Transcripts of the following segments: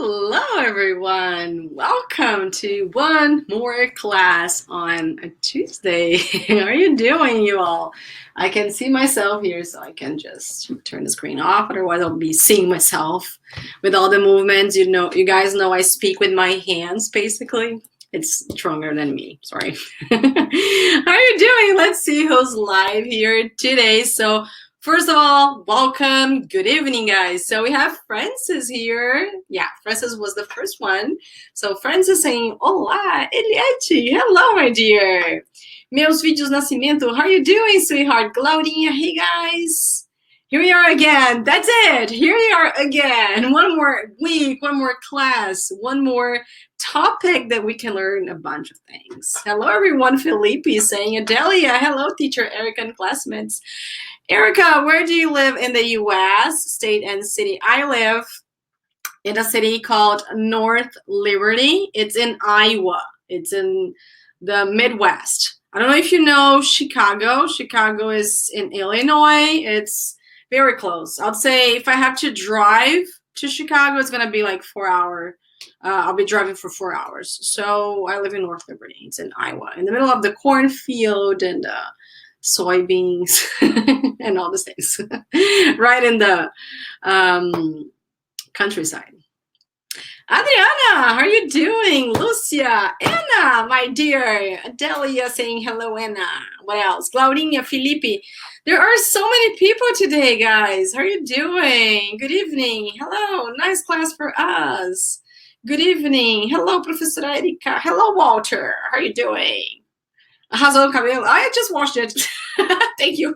Hello, everyone. Welcome to one more class on a Tuesday. How are you doing, you all? I can see myself here, so I can just turn the screen off. Otherwise, I'll be seeing myself with all the movements. You guys know I speak with my hands, basically. It's stronger than me. Sorry. How are you doing? Let's see who's live here today. So first of all, welcome. Good evening, guys. So we have Francis here. Yeah, Francis was the first one. So Francis saying, Olá, Eliette. Hello, my dear. Meus vídeos nascimento. How are you doing, sweetheart? Claudinha, hey, guys. Here we are again. That's it. Here we are again. One more week, one more class, one more topic that we can learn a bunch of things. Hello, everyone. Felipe saying, Adelia. Hello, teacher Erika and classmates. Erika, where do you live in the U.S., state and city? I live in a city called North Liberty. It's in Iowa. It's in the Midwest. I don't know if you know Chicago. Chicago is in Illinois. It's very close. I'd say if I have to drive to Chicago, it's going to be like 4 hours. I'll be driving for 4 hours. So I live in North Liberty. It's in Iowa, in the middle of the cornfield and soybeans and all these things, right in the countryside. Adriana, how are you doing? Lucia, Anna, my dear. Adelia saying hello, Anna. What else? Claudinha, Felipe. There are so many people today, guys. How are you doing? Good evening. Hello. Nice class for us. Good evening. Hello, professora Erika. Hello, Walter. How are you doing? Arrasou no cabelo. I just washed it. Thank you.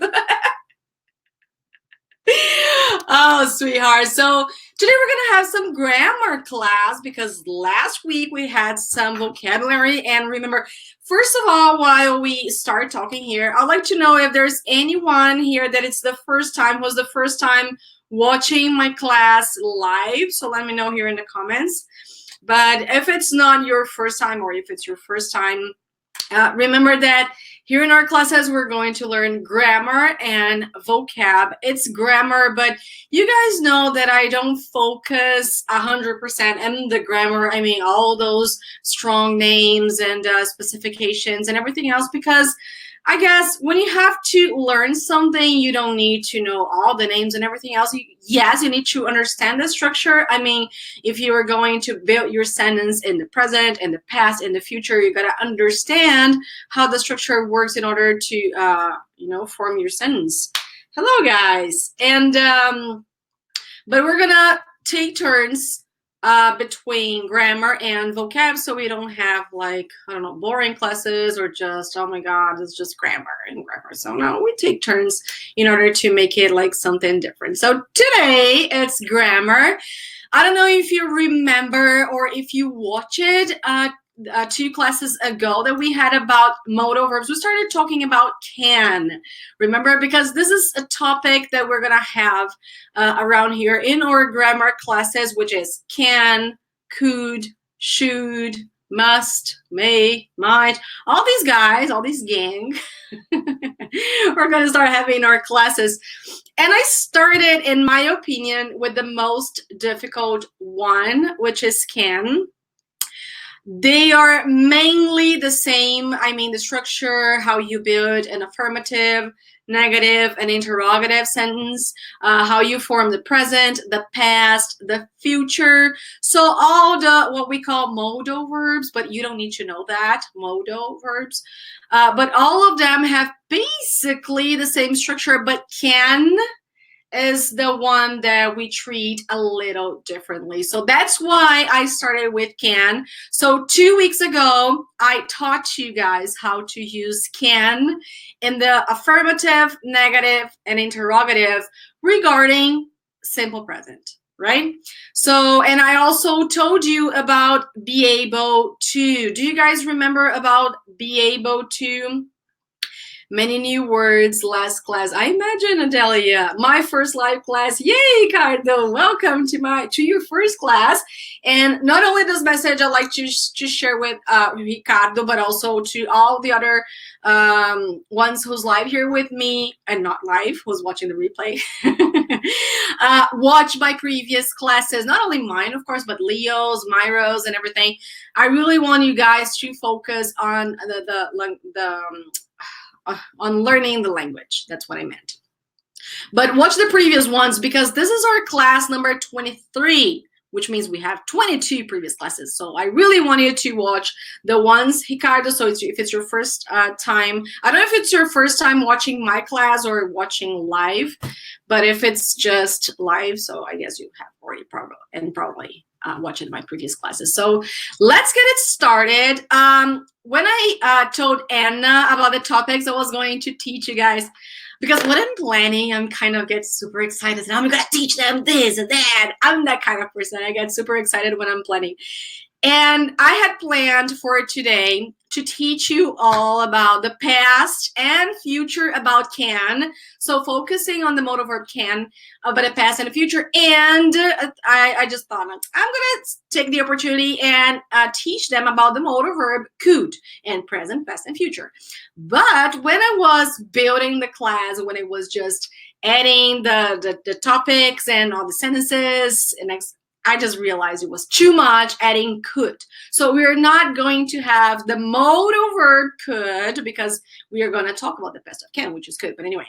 Oh, sweetheart. So today we're going to have some grammar class because last week we had some vocabulary. And remember, first of all, while we start talking here, I'd like to know if there's anyone here that it's the first time, was the first time watching my class live. So let me know here in the comments. But if it's not your first time or if it's your first time, remember that here in our classes, we're going to learn grammar and vocab. It's grammar, but you guys know that I don't focus 100% on the grammar. I mean, all those strong names and specifications and everything else, because I guess when you have to learn something, you don't need to know all the names and everything else. Yes, you need to understand the structure. I mean, if you are going to build your sentence in the present, in the past, in the future, you got to understand how the structure works in order to, form your sentence. Hello, guys. And, but we're going to take turns between grammar and vocab, so we don't have boring classes or just, oh my god, it's just grammar and grammar. So no, we take turns in order to make it like something different. So today it's grammar. I don't know if you remember or if you watch it 2 classes ago that we had about modal verbs. We started talking about can. Remember, because this is a topic that we're going to have around here in our grammar classes, which is can, could, should, must, may, might. All these guys, all these gang, we're going to start having our classes. And I started, in my opinion, with the most difficult one, which is can. They are mainly the same. I mean, the structure, how you build an affirmative, negative, and interrogative sentence, how you form the present, the past, the future. So all the, what we call modal verbs, but you don't need to know that, modal verbs. But all of them have basically the same structure, but can is the one that we treat a little differently. So that's why I started with can. So 2 weeks ago, I taught you guys how to use can in the affirmative, negative, and interrogative regarding simple present, right? So, and I also told you about be able to. Do you guys remember about be able to? Many new words last class. I imagine, Adelia, my first live class. Yay, Cardo! Welcome to your first class. And not only this message I'd like to share with Ricardo, but also to all the other ones who's live here with me and not live, who's watching the replay. watch my previous classes, not only mine, of course, but Leo's, Myro's, and everything. I really want you guys to focus on on learning the language. That's what I meant. But watch the previous ones, because this is our class number 23, which means we have 22 previous classes. So I really want you to watch the ones, Ricardo. So if it's your first time, I don't know if it's your first time watching my class or watching live, but if it's just live, so I guess you have already probably watching my previous classes. So let's get it started. When I told Anna about the topics I was going to teach you guys, because when I'm planning, I'm kind of get super excited and I'm gonna teach them this and that. I'm that kind of person. I get super excited when I'm planning. And I had planned for today to teach you all about the past and future about can. So focusing on the modal verb can, but the past and the future. And I just thought, I'm going to take the opportunity and teach them about the modal verb could and present, past, and future. But when I was building the class, when it was just adding the topics and all the sentences and I just realized it was too much adding could. So we're not going to have the modal verb could, because we are going to talk about the past of can, which is could. But anyway,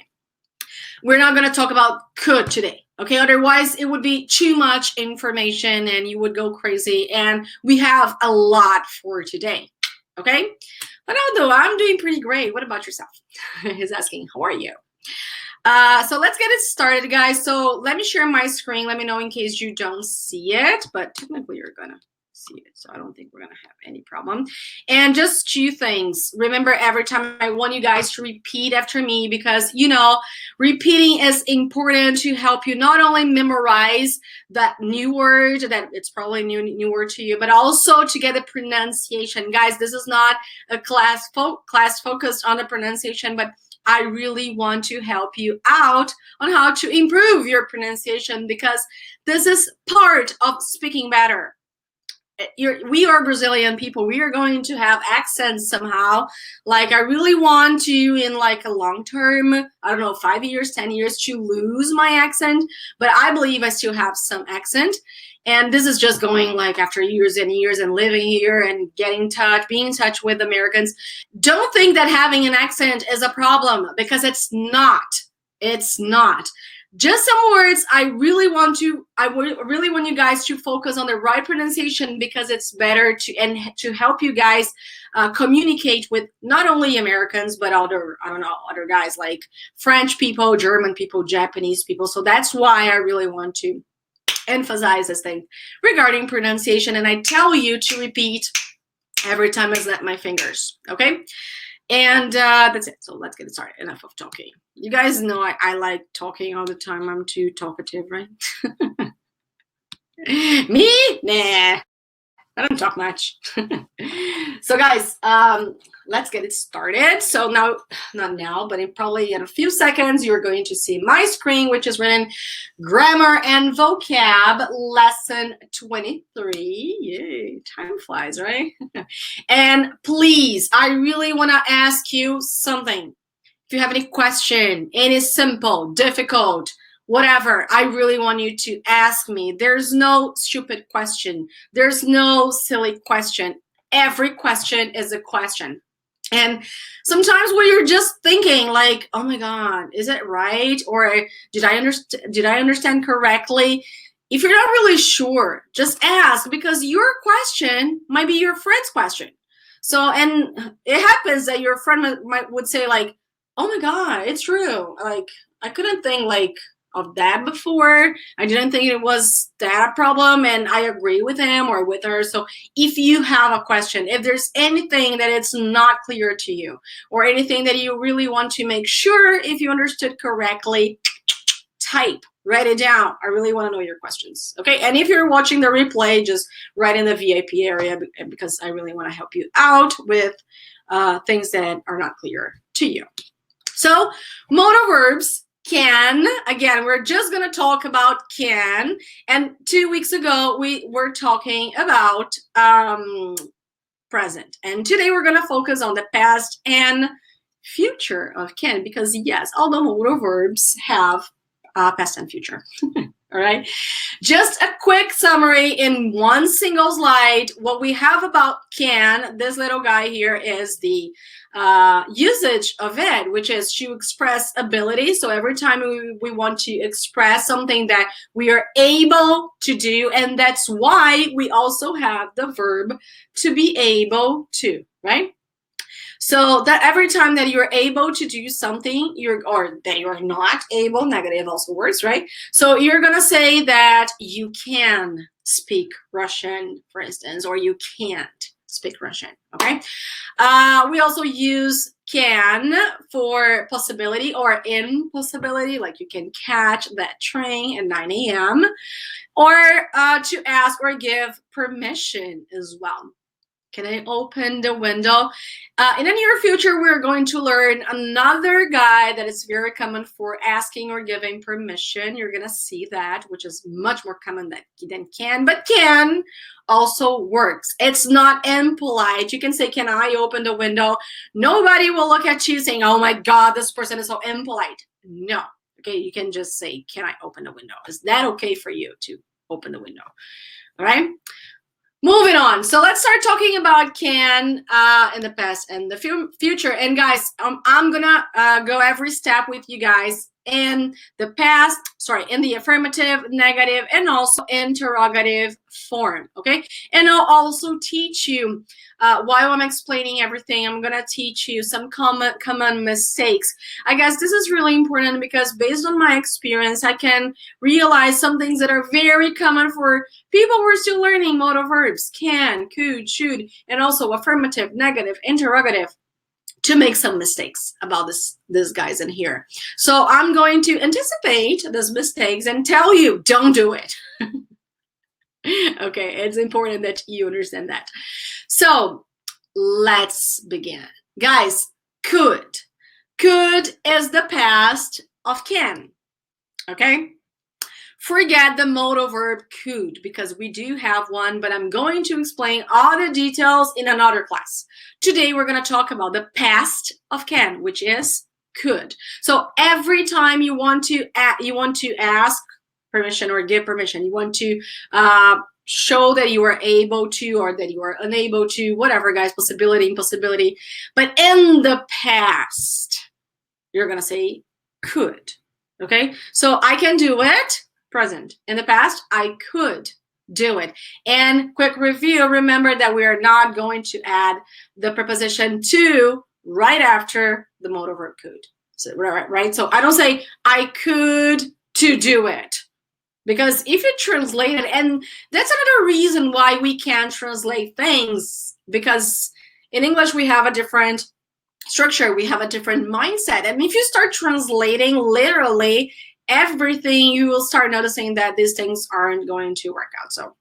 we're not going to talk about could today. Okay, otherwise it would be too much information and you would go crazy. And we have a lot for today. Okay, but although I'm doing pretty great. What about yourself? He's asking, how are you? So let's get it started, guys. So let me share my screen. Let me know in case you don't see it, but technically you're gonna see it, so I don't think we're gonna have any problem. And just 2 things. Remember, every time I want you guys to repeat after me, because you know repeating is important to help you not only memorize that new word that it's probably new word to you, but also to get the pronunciation. Guys, this is not a class focused on the pronunciation, but I really want to help you out on how to improve your pronunciation, because this is part of speaking better. We are Brazilian people. We are going to have accents somehow. Like, I really want to, in like a long term, I don't know, 5 years, 10 years, to lose my accent. But I believe I still have some accent. And this is just going like after years and years and living here and being in touch with Americans. Don't think that having an accent is a problem, because it's not. It's not. Just some words I really want you guys to focus on the right pronunciation, because it's better to help you guys communicate with not only Americans, but other guys like French people, German people, Japanese people. So that's why I really want to emphasize this thing regarding pronunciation, and I tell you to repeat every time I snap my fingers. Okay, and that's it. So let's get started. Enough of talking. You guys know I like talking all the time. I'm too talkative, right? Me? Nah, I don't talk much. So guys, let's get it started. So now, not now, but probably in a few seconds, you're going to see my screen, which is written Grammar and Vocab, lesson 23. Yay, time flies, right? And please, I really want to ask you something. If you have any question, any simple, difficult, whatever, I really want you to ask me. There's no stupid question. There's no silly question. Every question is a question. And sometimes when you're just thinking like, oh my God, is it right? Or did I understand correctly? If you're not really sure, just ask, because your question might be your friend's question. So, and it happens that your friend would say like, oh my God, it's true. Like, I couldn't think like of that before. I didn't think it was that problem, and I agree with him or with her. So if you have a question, if there's anything that it's not clear to you, or anything that you really want to make sure if you understood correctly, type, write it down. I really want to know your questions. Okay, and if you're watching the replay, just write in the VIP area, because I really want to help you out with things that are not clear to you. So modal verbs. Can, again, we're just going to talk about can. And 2 weeks ago, we were talking about present. And today we're going to focus on the past and future of can, because yes, all the modal verbs have past and future. All right. Just a quick summary in one single slide. What we have about can, this little guy here, is the usage of it, which is to express ability. So every time we want to express something that we are able to do, and that's why we also have the verb to be able to, right? So that every time that you're able to do something, or that you're not able, negative also works, right? So you're gonna say that you can speak Russian, for instance, or you can't speak Russian, okay? We also use can for possibility or impossibility, like you can catch that train at 9 a.m. Or to ask or give permission as well. Can I open the window? In the near future, we're going to learn another guy that is very common for asking or giving permission. You're going to see that, which is much more common than can, but can also works. It's not impolite. You can say, can I open the window? Nobody will look at you saying, oh my God, this person is so impolite. No. Okay, you can just say, can I open the window? Is that okay for you to open the window? All right. Moving on. So let's start talking about can in the past and the future. And guys, I'm gonna go every step with you guys in the past, in the affirmative, negative, and also interrogative form, okay? And I'll also teach you, while I'm explaining everything, I'm gonna teach you some common mistakes. I guess this is really important because based on my experience, I can realize some things that are very common for people who are still learning modal verbs, can, could, should, and also affirmative, negative, interrogative, to make some mistakes about this guys in here. So I'm going to anticipate those mistakes and tell you, don't do it. Okay, it's important that you understand that. So let's begin. Guys, could. Could is the past of can, okay? Forget the modal verb could because we do have one, but I'm going to explain all the details in another class. Today, we're going to talk about the past of can, which is could. So every time you want to ask permission or give permission, you want to show that you are able to or that you are unable to, whatever, guys, possibility, impossibility. But in the past, you're going to say could, okay? So I can do it. Present. In the past, I could do it. And quick review, remember that we are not going to add the preposition to right after the modal verb could. So, right? So I don't say I could to do it. Because if you translate it, and that's another reason why we can't translate things, because in English we have a different structure, we have a different mindset. And if you start translating literally everything, you will start noticing that these things aren't going to work out. So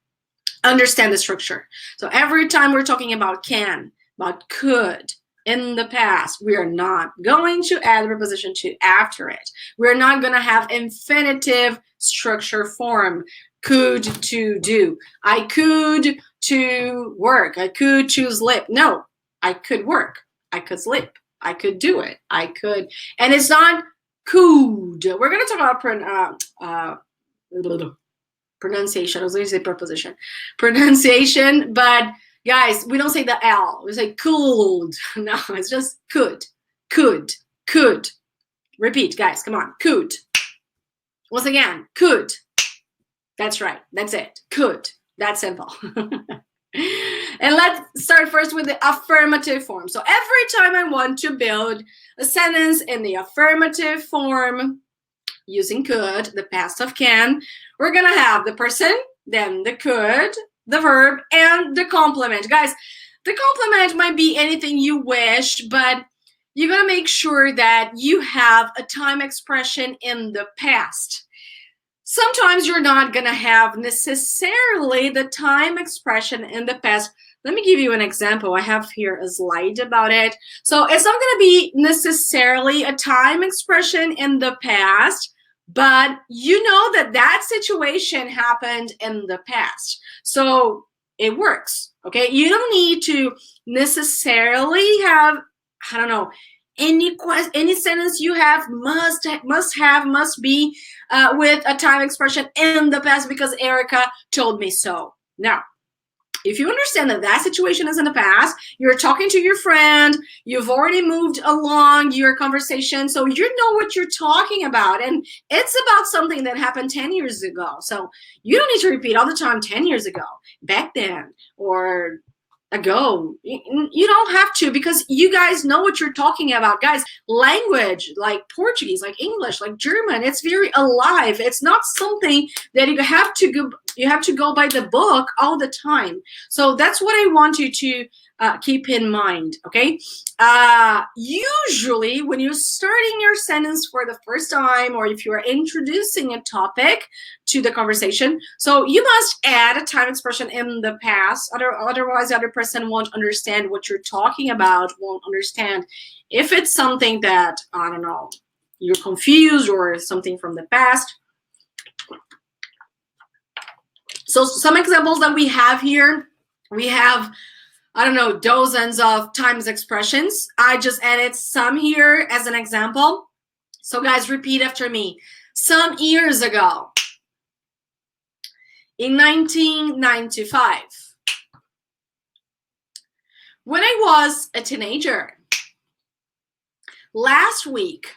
understand the structure. So every time we're talking about can, about could, in the past, we are not going to add the preposition to after it. We're not going to have infinitive structure form. Could to do. I could to work. I could to sleep. No, I could work. I could sleep. I could do it. I could. And it's not could. We're going to talk about pronunciation. I was going to say preposition. Pronunciation, but guys, we don't say the L. We say could. No, it's just could. Could. Could. Repeat, guys. Come on. Could. Once again, could. That's right. That's it. Could. That's simple. And let's start first with the affirmative form. So every time I want to build a sentence in the affirmative form using could, the past of can, we're going to have the person, then the could, the verb, and the complement. Guys, the complement might be anything you wish, but you got to make sure that you have a time expression in the past. Sometimes you're not going to have necessarily the time expression in the past. Let me give you an example. I have here a slide about it. So it's not going to be necessarily a time expression in the past, but you know that that situation happened in the past. So it works, okay? You don't need to necessarily have, I don't know, any sentence you have must be with a time expression in the past because Erika told me so. Now, if you understand that that situation is in the past, you're talking to your friend, you've already moved along your conversation, so you know what you're talking about, and it's about something that happened 10 years ago. So you don't need to repeat all the time 10 years ago, back then, or ago. You don't have to, because you guys know what you're talking about. Guys, language like Portuguese, like English, like German, it's very alive. It's not something that you have to go by the book all the time. So that's what I want you to keep in mind, okay? Usually when you're starting your sentence for the first time, or if you're introducing a topic to the conversation, so you must add a time expression in the past. Otherwise the other person won't understand what you're talking about, won't understand if it's something that, I don't know, you're confused or something from the past. So some examples that we have here, we have, I don't know, dozens of times expressions. I just added some here as an example. So guys, repeat after me. Some years ago, in 1995, when I was a teenager, last week,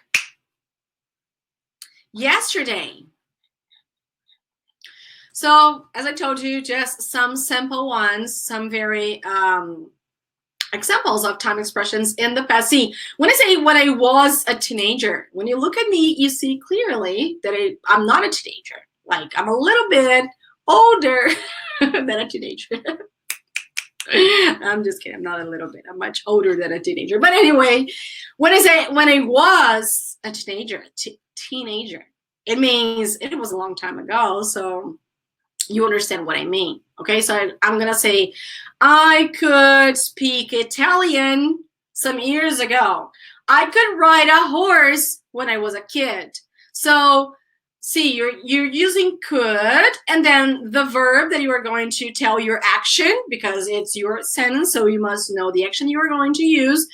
yesterday. So as I told you, just some simple ones, some very examples of time expressions in the past. See, when I say when I was a teenager, when you look at me, you see clearly that I'm not a teenager. Like, I'm a little bit older than a teenager. I'm just kidding. I'm not a little bit. I'm much older than a teenager. But anyway, when I say when I was a teenager, it means it was a long time ago. So you understand what I mean. Okay, so I'm gonna say I could speak Italian some years ago. I could ride a horse when I was a kid. So see, you're using could, and then the verb that you are going to tell your action, because it's your sentence, so you must know the action you are going to use,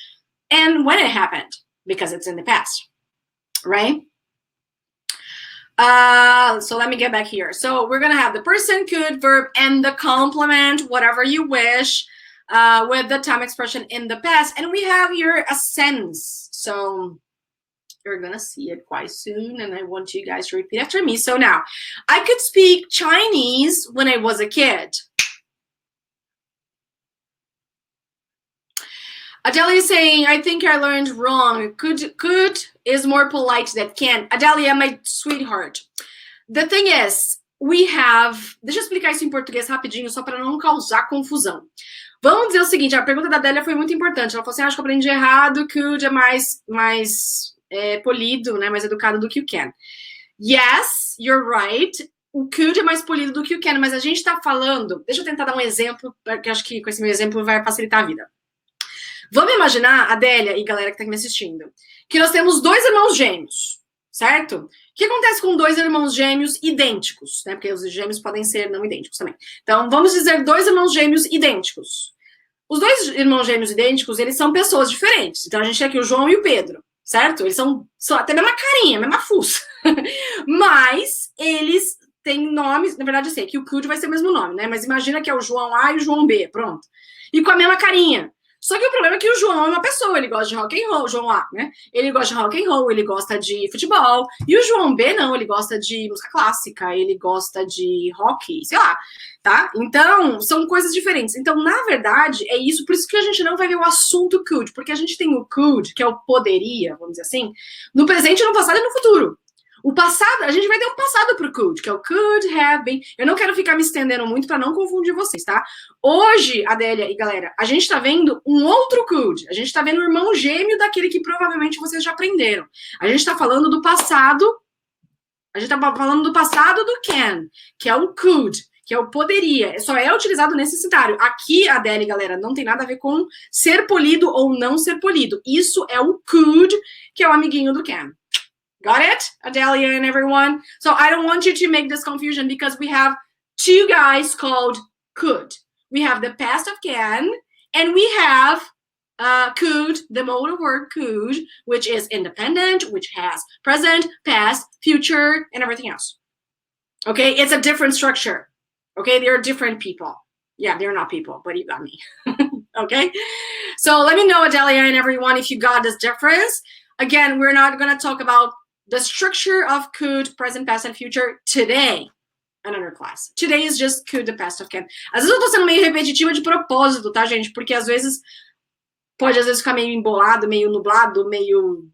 and when it happened, because it's in the past, right? So let me get back here. So we're gonna have the person, could, verb, and the complement, whatever you wish, with the time expression in the past. And we have here a sentence. So you're gonna see it quite soon, and I want you guys to repeat after me. So now, I could speak Chinese when I was a kid. Adelia is saying, I think I learned wrong. Could is more polite than can. Adelia, my sweetheart. The thing is, we have... Deixa eu explicar isso em português rapidinho, só para não causar confusão. Vamos dizer o seguinte, a pergunta da Adélia foi muito importante. Ela falou assim, acho que eu aprendi errado, could é mais polido, né, mais educado do que o can. Yes, you're right. O could é mais polido do que o can, mas a gente está falando... Deixa eu tentar dar um exemplo, porque acho que com esse meu exemplo vai facilitar a vida. Vamos imaginar, Adélia e galera que está aqui me assistindo, que nós temos dois irmãos gêmeos, certo? O que acontece com dois irmãos gêmeos idênticos, né? Porque os gêmeos podem ser não idênticos também. Então, vamos dizer dois irmãos gêmeos idênticos. Os dois irmãos gêmeos idênticos, eles são pessoas diferentes. Então, a gente tem aqui o João e o Pedro, certo? Eles são até a mesma carinha, a mesma fuça. Mas eles têm nomes... Na verdade, eu sei que o could vai ser o mesmo nome, né? Mas imagina que é o João A e o João B, pronto. E com a mesma carinha. Só que o problema é que o João é uma pessoa, ele gosta de rock and roll, o João A, né? Ele gosta de rock and roll, ele gosta de futebol. E o João B, não, ele gosta de música clássica, ele gosta de rock, sei lá, tá? Então, são coisas diferentes. Então, na verdade, é isso, por isso que a gente não vai ver o assunto could, porque a gente tem o could, que é o poderia, vamos dizer assim, no presente, no passado e no futuro. O passado, a gente vai ter um passado pro could, que é o could have been. Eu não quero ficar me estendendo muito para não confundir vocês, tá? Hoje, Adélia e galera, a gente tá vendo um outro could. A gente tá vendo o irmão gêmeo daquele que provavelmente vocês já aprenderam. A gente tá falando do passado. A gente tá falando do passado do can, que é o could, que é o poderia. Só é utilizado nesse cenário. Aqui, Adélia e galera, não tem nada a ver com ser polido ou não ser polido. Isso é o could, que é o amiguinho do can. Got it, Adelia and everyone? So I don't want you to make this confusion because we have two guys called could. We have the past of can and we have could, the modal verb could, which is independent, which has present, past, future, and everything else. Okay, it's a different structure. Okay, they're different people. Yeah, they're not people, but you got me. Okay, so let me know, Adelia and everyone, if you got this difference. Again, we're not going to talk about the structure of could, present, past, and future today. Another class. Today is just could, the past of can. Às vezes eu tô sendo meio repetitiva de propósito, tá, gente? Porque às vezes pode ficar meio embolado, meio nublado, meio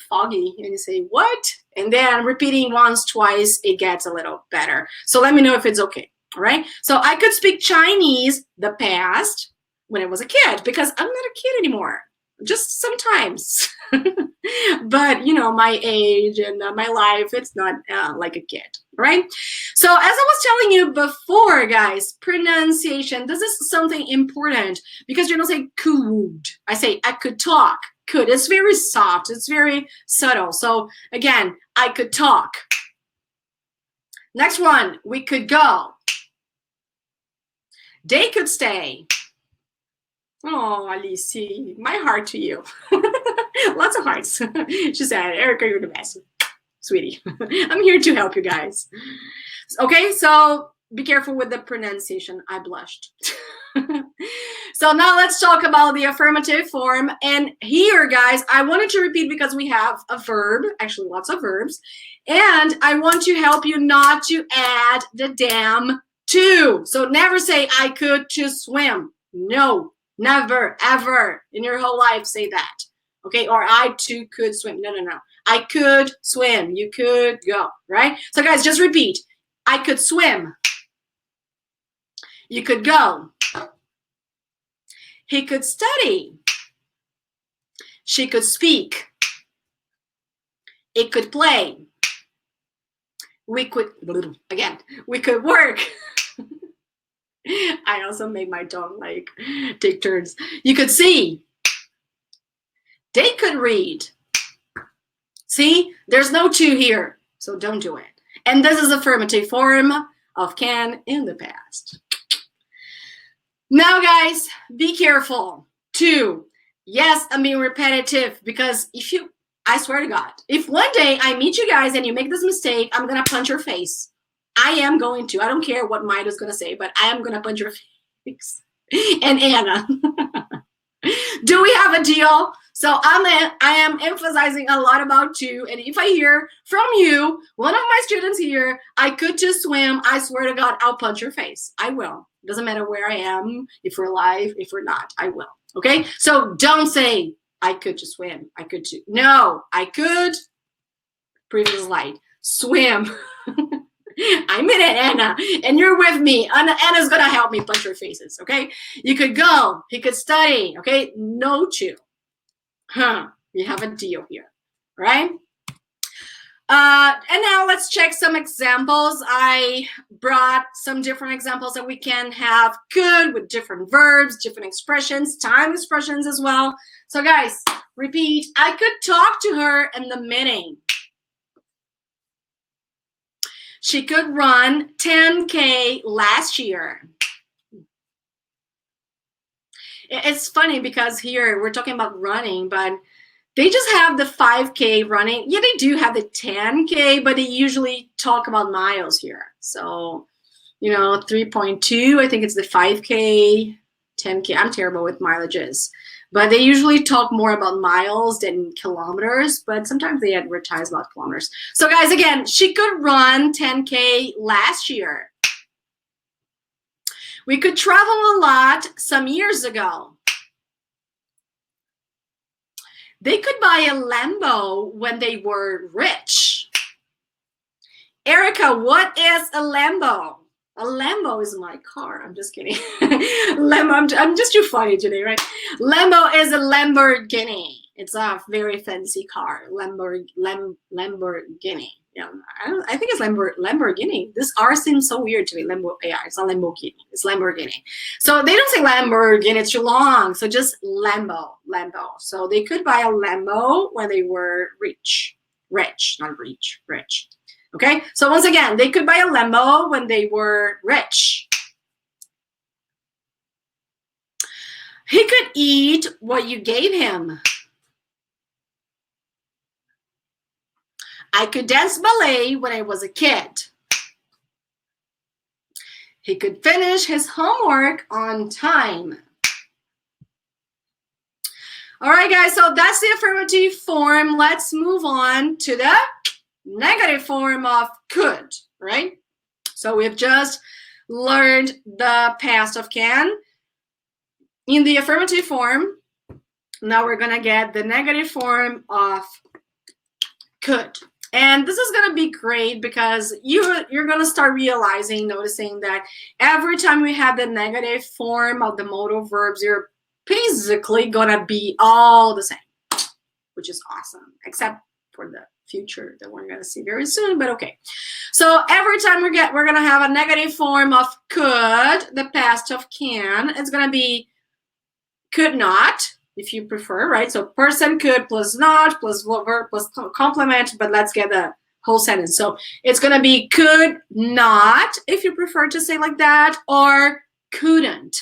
foggy, and you say, what? And then repeating once, twice, it gets a little better. So let me know if it's okay, all right? So I could speak Chinese, the past, when I was a kid, because I'm not a kid anymore, just sometimes. But, you know, my age and my life, it's not like a kid, right? So as I was telling you before, guys, pronunciation, this is something important because you don't say could. I say I could talk. Could. It's very soft. It's very subtle. So again, I could talk. Next one, we could go. They could stay. Oh, Alice, my heart to you. Lots of hearts. She said, Erika, you're the best. Sweetie, I'm here to help you guys. Okay, so be careful with the pronunciation. I blushed. So now let's talk about the affirmative form. And here, guys, I wanted to repeat because we have a verb, actually lots of verbs. And I want to help you not to add the damn to. So never say, I could to swim. No, never, ever in your whole life say that. Okay, or I too could swim. No, no, no. I could swim. You could go, right? So guys, just repeat. I could swim. You could go. He could study. She could speak. It could play. We could, again, we could work. I also made my tongue like take turns. You could see. They could read. See, there's no to here, so don't do it. And this is affirmative form of can in the past. Now, guys, be careful. To. Yes, I'm being repetitive because I swear to God, if one day I meet you guys and you make this mistake, I'm going to punch your face. I am going to. I don't care what Maida's going to say, but I am going to punch your face. And Anna. Do we have a deal? So I am emphasizing a lot about to. And if I hear from you, one of my students here, I could just swim, I swear to God, I'll punch your face. I will. Doesn't matter where I am, if we're live, if we're not, I will. Okay? So don't say, I could just swim. I could too. No, I could, previous slide, swim. I'm in it, Anna, and you're with me. Anna's going to help me punch your faces, okay? You could go. He could study, okay? No to. We have a deal here, right? And now let's check some examples. I brought some different examples that we can have could with different verbs, different expressions, time expressions as well. So guys, repeat. I could talk to her in the meeting. She could run 10K last year. It's funny because here we're talking about running, but they just have the 5K running. Yeah, they do have the 10K, but they usually talk about miles here. So, 3.2, I think it's the 5K, 10K. I'm terrible with mileages. But they usually talk more about miles than kilometers, but sometimes they advertise about kilometers. So guys, again, she could run 10K last year. We could travel a lot some years ago. They could buy a Lambo when they were rich. Erika, what is a Lambo? A Lambo is my car. I'm just kidding. Lambo, I'm just too funny today, right? Lambo is a Lamborghini. It's a very fancy car. Lamborghini. Yeah, I think it's Lamborghini. This R seems so weird to me. Yeah, it's not Lamborghini. It's Lamborghini. So they don't say Lamborghini. It's too long. So just Lambo. So they could buy a Lambo when they were rich. Rich, not rich. Rich. Okay, so once again, they could buy a Lambo when they were rich. He could eat what you gave him. I could dance ballet when I was a kid. He could finish his homework on time. All right, guys, so that's the affirmative form. Let's move on to the negative form of could, right? So we've just learned the past of can in the affirmative form. Now we're gonna get the negative form of could. And this is going to be great because you're going to start noticing that every time we have the negative form of the modal verbs, you're basically going to be all the same, which is awesome, except for the future that we're going to see very soon, but okay. So every time we're going to have a negative form of could, the past of can. It's going to be could not, if you prefer, right? So person could plus not plus verb plus complement, but let's get the whole sentence. So it's going to be could not, if you prefer to say like that, or couldn't,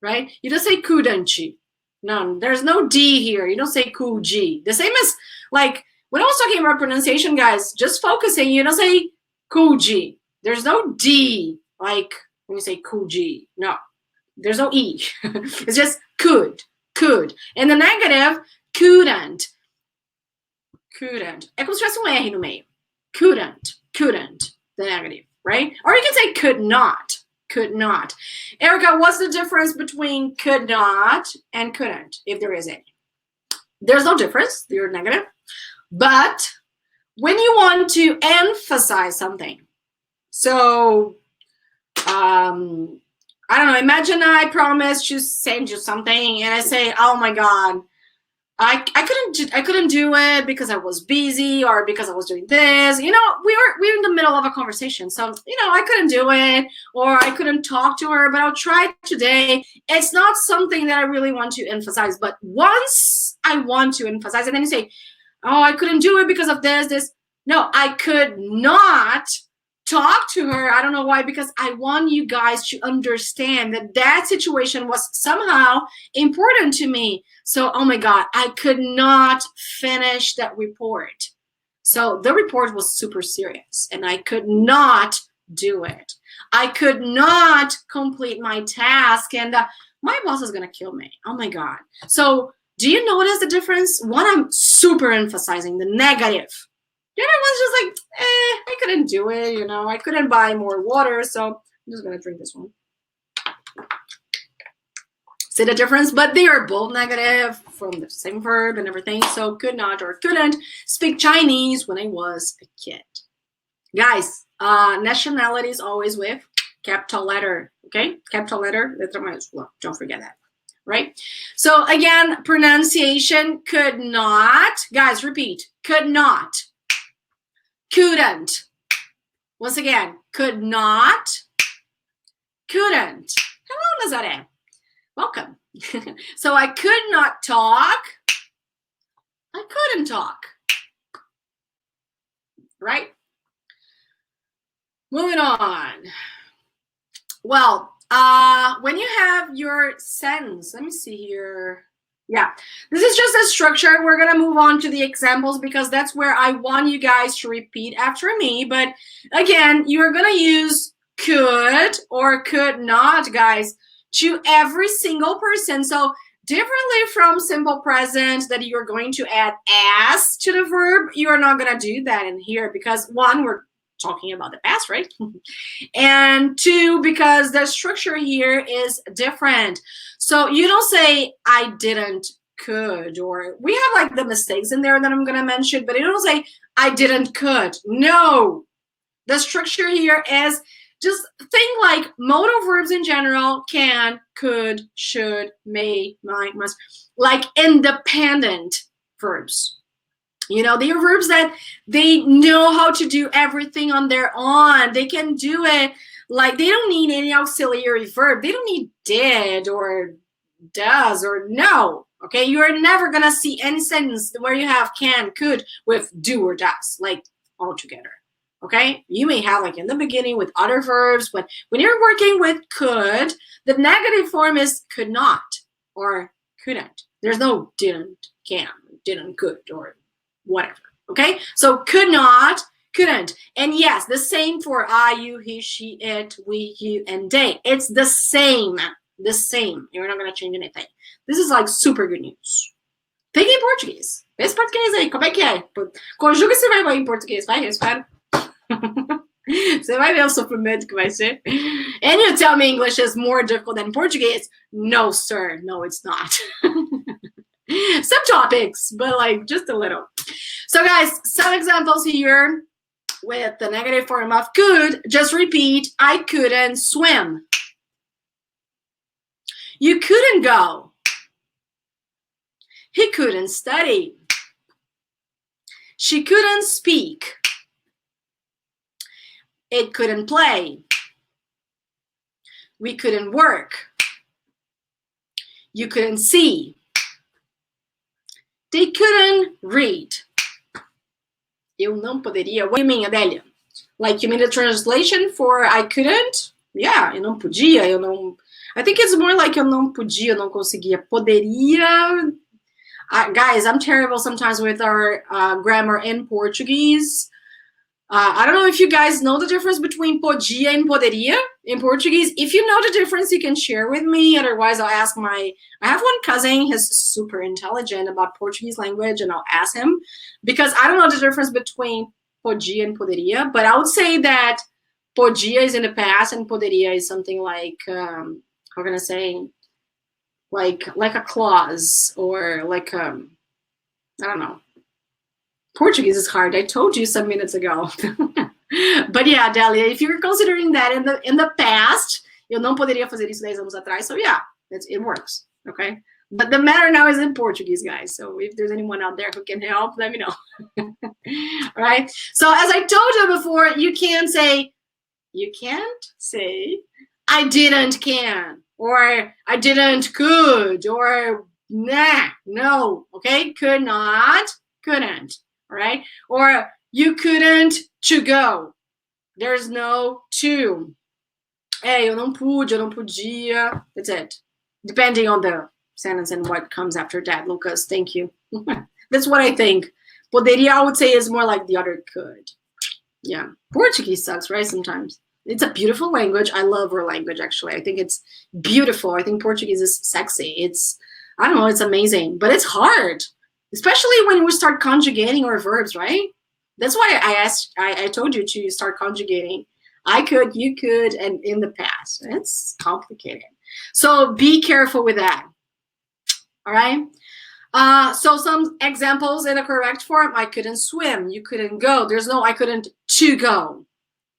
right? You don't say couldn't you. No, there's no D here. You don't say could G. The same as like when I was talking about pronunciation, guys, just focusing, you don't say could G. There's no D like when you say could G. No. There's no E. It's just could. And the negative, couldn't. É como se tivesse R no meio. Couldn't, the negative, right? Or you can say could not. Erika, what's the difference between could not and couldn't, if there is any? There's no difference. They're negative. But when you want to emphasize something, so, I don't know, imagine I promised to send you something and I say, oh my God, I couldn't do it because I was busy or because I was doing this. You know, we're in the middle of a conversation. So, you know, I couldn't do it or I couldn't talk to her, but I'll try today. It's not something that I really want to emphasize. But once I want to emphasize, and then you say, oh, I couldn't do it because of this. No, I could not talk to her. I don't know why, because I want you guys to understand that situation was somehow important to me. So, oh my God, I could not finish that report. So the report was super serious and I could not do it. I could not complete my task and my boss is going to kill me. Oh my God. So do you notice the difference? One, I'm super emphasizing the negative. The other one's just like, I couldn't do it, you know, I couldn't buy more water, so I'm just gonna drink this one. See the difference? But they are both negative from the same verb and everything. So could not or couldn't speak Chinese when I was a kid. Guys, nationality is always with capital letter, okay? Capital letter, letra maiúscula. Don't forget that, right? So again, pronunciation, could not. Guys, repeat, could not. Couldn't. Once again, could not, couldn't. Hello, Nazare. Welcome. So I could not talk. I couldn't talk. Right? Moving on. Well, when you have your sentence, let me see here. Yeah, this is just a structure. We're going to move on to the examples because that's where I want you guys to repeat after me. But again, you're going to use could or could not, guys, to every single person. So differently from simple present that you're going to add as to the verb, you are not going to do that in here because one, we're talking about the past, right? And two, because the structure here is different. So you don't say I didn't could, or we have like the mistakes in there that I'm going to mention, but you don't say I didn't could. No, the structure here is just think like modal verbs in general: can, could, should, may, might, must, like independent verbs. You know, they are verbs that they know how to do everything on their own. They can do it like they don't need any auxiliary verb. They don't need did or does or no. Okay, you are never going to see any sentence where you have can, could with do or does, like all together. okay? You may have like in the beginning with other verbs, but when you're working with could, the negative form is could not or couldn't. There's no didn't, can, didn't, could, or whatever, okay? So could not, couldn't. And yes, the same for I, you, he, she, it, we, you, and they. It's the same. The same. You're not going to change anything. This is like super good news. Peguei em português. Esse português aí, como é que é? Conjuga esse verbo aí em português. Vai, eu espero. Você vai ver o sofrimento que vai ser. And you tell me English is more difficult than Portuguese. No, sir. No, it's not. Some topics, but like just a little. So guys, some examples here with the negative form of could. Just repeat. I couldn't swim. You couldn't go. He couldn't study. She couldn't speak. It couldn't play. We couldn't work. You couldn't see. They couldn't read. Eu não poderia. What do you mean, Adélia? Like you mean the translation for I couldn't? Yeah, eu não podia, eu não... I think it's more like eu não podia, eu não conseguia. Poderia... guys, I'm terrible sometimes with our grammar in Portuguese. I don't know if you guys know the difference between podia and poderia in Portuguese. If you know the difference, you can share with me. Otherwise, I'll ask I have one cousin, he's super intelligent about Portuguese language, and I'll ask him. Because I don't know the difference between podia and poderia, but I would say that podia is in the past and poderia is something like, how can I say? Like a clause or like, I don't know. Portuguese is hard. I told you some minutes ago. But yeah, Delia, if you're considering that in the past, eu não poderia fazer isso 10 anos atrás. So yeah, it works. Okay. But the matter now is in Portuguese, guys. So if there's anyone out there who can help, let me know. All right. So as I told you before, you can't say I didn't can, or I didn't could, or nah, no. Okay. Could not, couldn't. All right. Or you couldn't to go. There's no to. Hey, eu não pude, eu não podia. That's it. Depending on the sentence and what comes after that, Lucas. Thank you. That's what I think. Poderia, I would say, is more like the other could. Yeah. Portuguese sucks, right? Sometimes. It's a beautiful language. I love our language, actually. I think it's beautiful. I think Portuguese is sexy. It's, I don't know, it's amazing. But it's hard. Especially when we start conjugating our verbs, right? That's why I told you to start conjugating. I could, you could, and in the past. It's complicated. So be careful with that. All right? So some examples in the correct form. I couldn't swim. You couldn't go. There's no I couldn't to go.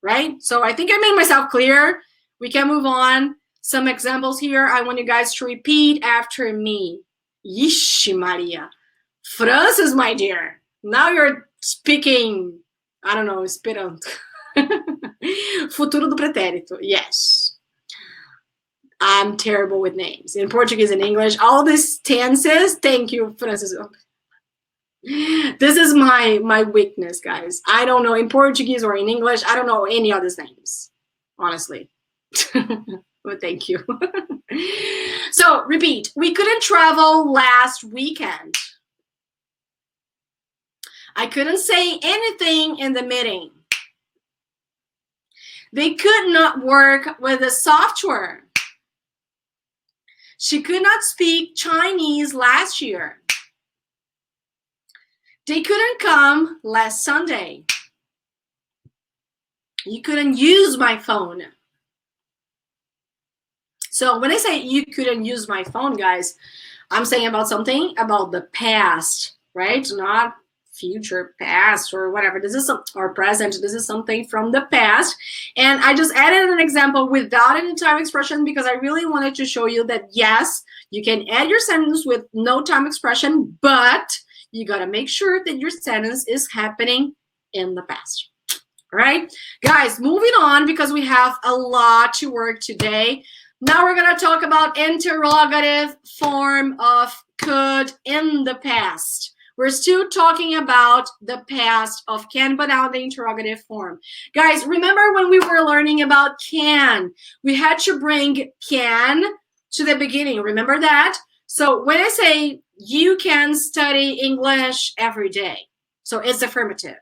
Right? So I think I made myself clear. We can move on. Some examples here. I want you guys to repeat after me. Ixi Maria. Francis, my dear. Now you're speaking, I don't know, esperando. Futuro do pretérito. Yes. I'm terrible with names. In Portuguese and English, all these tenses. Thank you, Francis. This is my weakness, guys. I don't know in Portuguese or in English. I don't know any other names, honestly. But thank you. So, repeat. We couldn't travel last weekend. I couldn't say anything in the meeting. They could not work with the software. She could not speak Chinese last year. They couldn't come last Sunday. You couldn't use my phone. So when I say you couldn't use my phone, guys, I'm saying about something about the past, right? Not future, past, or whatever. This is or present. This is something from the past. And I just added an example without any time expression because I really wanted to show you that, yes, you can add your sentence with no time expression, but you got to make sure that your sentence is happening in the past. All right, guys, moving on because we have a lot to work today. Now we're going to talk about interrogative form of could in the past. We're still talking about the past of can, but now the interrogative form. Guys, remember when we were learning about can? We had to bring can to the beginning. Remember that? So when I say you can study English every day, so it's affirmative.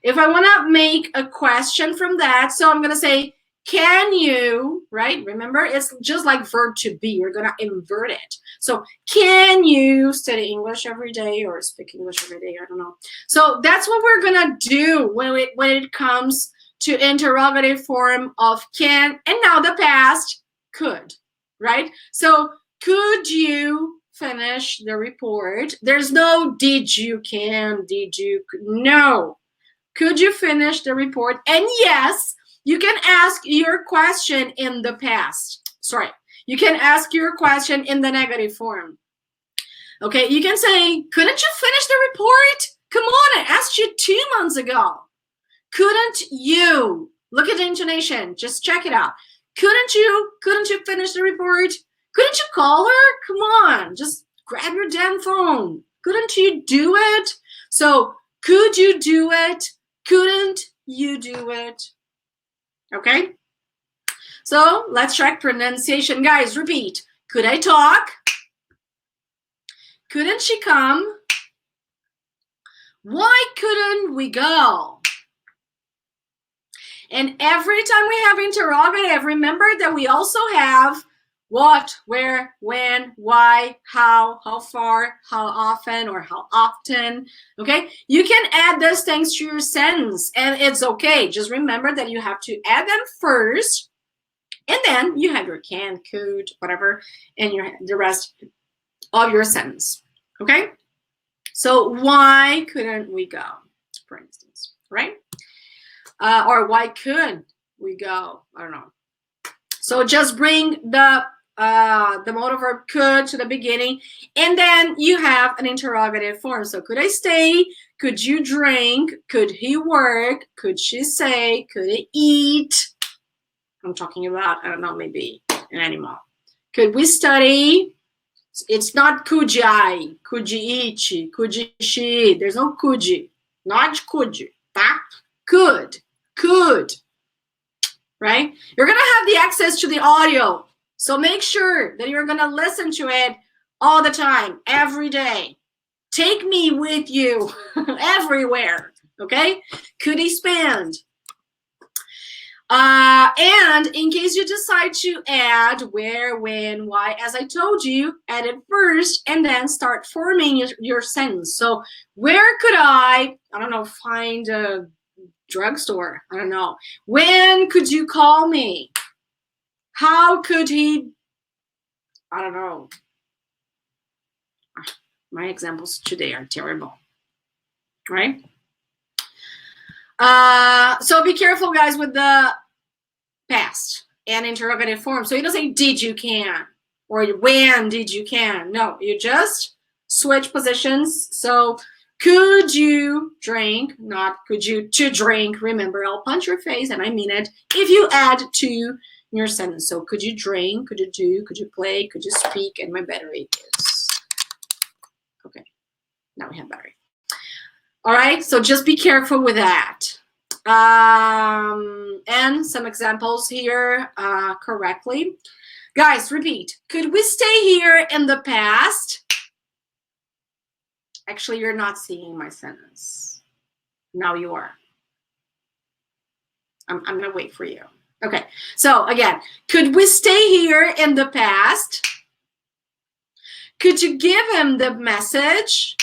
If I want to make a question from that, so I'm going to say, can you, right? Remember, it's just like verb to be. We're going to invert it. So can you study English every day or speak English every day? I don't know. So that's what we're going to do when it comes to interrogative form of can, and now the past, could, right? So could you finish the report? There's no did you, can, did you, no. Could you finish the report? And yes, you can ask your question in the past. Sorry, you can ask your question in the negative form. Okay, you can say, couldn't you finish the report? Come on, I asked you 2 months ago. Couldn't you? Look at the intonation, just check it out. Couldn't you finish the report? Couldn't you call her? Come on, just grab your damn phone. Couldn't you do it? So, could you do it? Couldn't you do it? Okay? So, let's check pronunciation. Guys, repeat. Could I talk? Couldn't she come? Why couldn't we go? And every time we have interrogative, remember that we also have what, where, when, why, how far, how often, or how often, okay? You can add those things to your sentence, and it's okay. Just remember that you have to add them first, and then you have your can, could, whatever, and the rest of your sentence, okay? So why couldn't we go, for instance, right? Or why couldn't we go? I don't know. So just bring the modal verb could to the beginning, and then you have an interrogative form. So could I stay? Could you drink? Could he work? Could she say? Could he eat? I'm talking about, I don't know, maybe an animal. Could we study? It's not could I, could you eat, could you she. There's no could you, not could you. Could, right? You're gonna have the access to the audio, so make sure that you're gonna listen to it all the time, every day. Take me with you everywhere, okay? Could he spend? And in case you decide to add where, when, why, as I told you, add it first and then start forming your sentence. So where could I don't know, find a drugstore? I don't know. When could you call me? How could he? I don't know. My examples today are terrible, right? So be careful, guys, with the past and interrogative form. So you don't say did you can or when did you can. No, you just switch positions. So could you drink, not could you to drink. Remember, I'll punch your face, and I mean it, if you add to your sentence. So could you drink, could you do, could you play, could you speak, and my battery is okay. Now we have battery. All right, so just be careful with that. And some examples here correctly. Guys, repeat. Could we stay here in the past? Actually, you're not seeing my sentence. Now you are. I'm going to wait for you. Okay, so again, could we stay here in the past? Could you give him the message?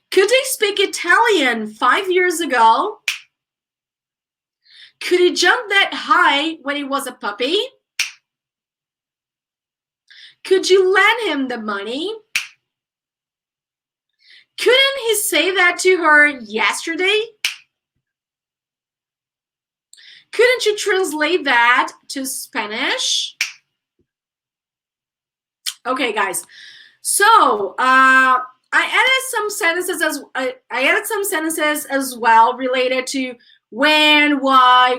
Could he speak Italian 5 years ago? Could he jump that high when he was a puppy? Could you lend him the money? Couldn't he say that to her yesterday? Couldn't you translate that to Spanish? Okay, guys. So, I added some sentences as well related to when, why,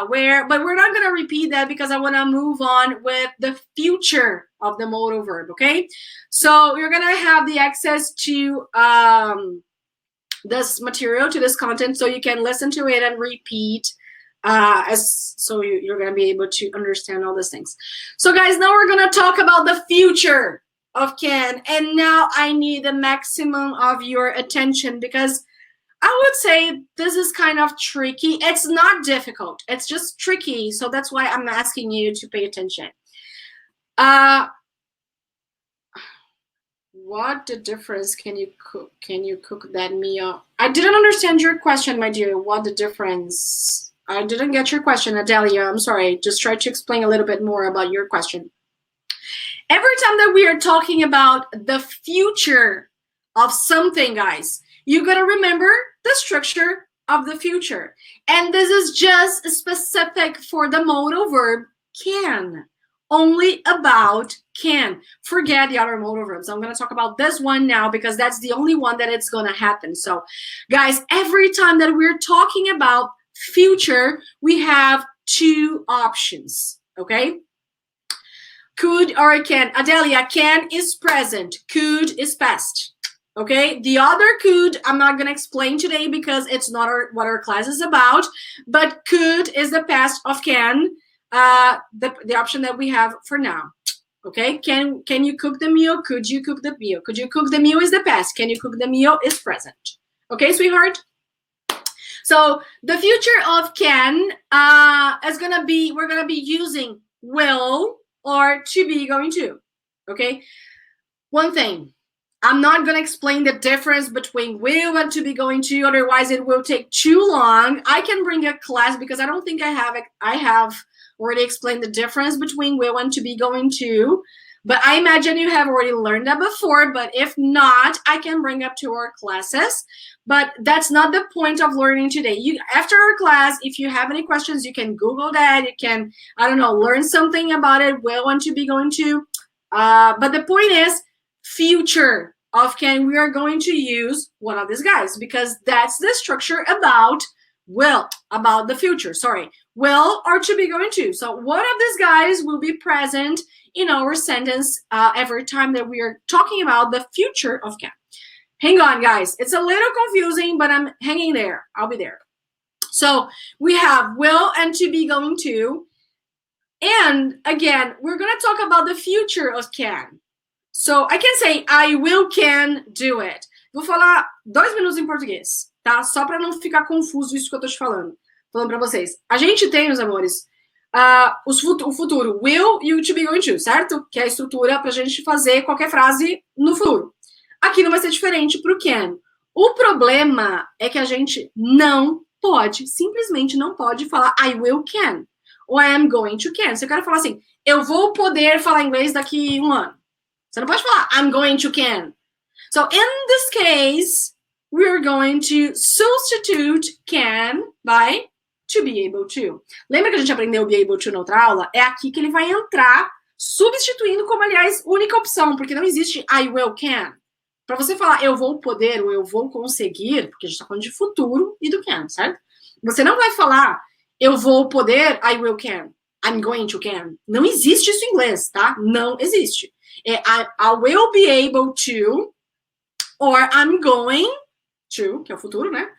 where, but we're not going to repeat that because I want to move on with the future of the modal verb, okay? So you're going to have the access to this material, to this content, so you can listen to it and repeat so you're going to be able to understand all these things. So guys, now we're going to talk about the future of can, and now I need the maximum of your attention because I would say this is kind of tricky. It's not difficult. It's just tricky. So that's why I'm asking you to pay attention. What the difference can you cook? Can you cook that meal? I didn't understand your question, my dear. What the difference? I didn't get your question, Adelia. I'm sorry. Just try to explain a little bit more about your question. Every time that we are talking about the future of something, guys, you got to remember the structure of the future. And this is just specific for the modal verb can. Only about can. Forget the other modal verbs. I'm going to talk about this one now because that's the only one that it's going to happen. So, guys, every time that we're talking about future, we have two options, okay? Could or can. Adelia, can is present. Could is past. Okay, the other could, I'm not going to explain today because it's not what our class is about, but could is the past of can, the option that we have for now. Okay, can you cook the meal? Could you cook the meal? Could you cook the meal is the past. Can you cook the meal is present. Okay, sweetheart? So the future of can is going to be, we're going to be using will or to be going to. Okay, one thing. I'm not going to explain the difference between will and to be going to, otherwise it will take too long. I can bring a class because I don't think I have already explained the difference between will and to be going to, but I imagine you have already learned that before, but if not, I can bring up to our classes, but that's not the point of learning today. After our class, if you have any questions, you can Google that, you can, I don't know, learn something about it, will and to be going to, but the point is, future of can, we are going to use one of these guys because that's the structure about will, about the future, sorry, will or to be going to. So one of these guys will be present in our sentence every time that we are talking about the future of can. Hang on, guys. It's a little confusing, but I'm hanging there. I'll be there. So we have will and to be going to. And again, we're going to talk about the future of can. So I can say, I will can do it. Vou falar 2 minutos em português, tá? Só para não ficar confuso isso que eu tô te falando. Falando para vocês. A gente tem, meus amores, o futuro will e o to be going to, certo? Que é a estrutura pra gente fazer qualquer frase no futuro. Aqui não vai ser diferente pro can. O problema é que a gente não pode, simplesmente não pode falar I will can. Ou I am going to can. Se eu quero falar assim, eu vou poder falar inglês daqui 1 ano. Você não pode falar, I'm going to can. So in this case, we're going to substitute can by to be able to. Lembra que a gente aprendeu be able to na outra aula? É aqui que ele vai entrar, substituindo como, aliás, única opção, porque não existe I will can. Para você falar eu vou poder ou eu vou conseguir, porque a gente está falando de futuro e do can, certo? Você não vai falar eu vou poder, I will can. I'm going to can. Não existe isso em inglês, tá? Não existe. I will be able to, or I'm going to, que é o futuro, né?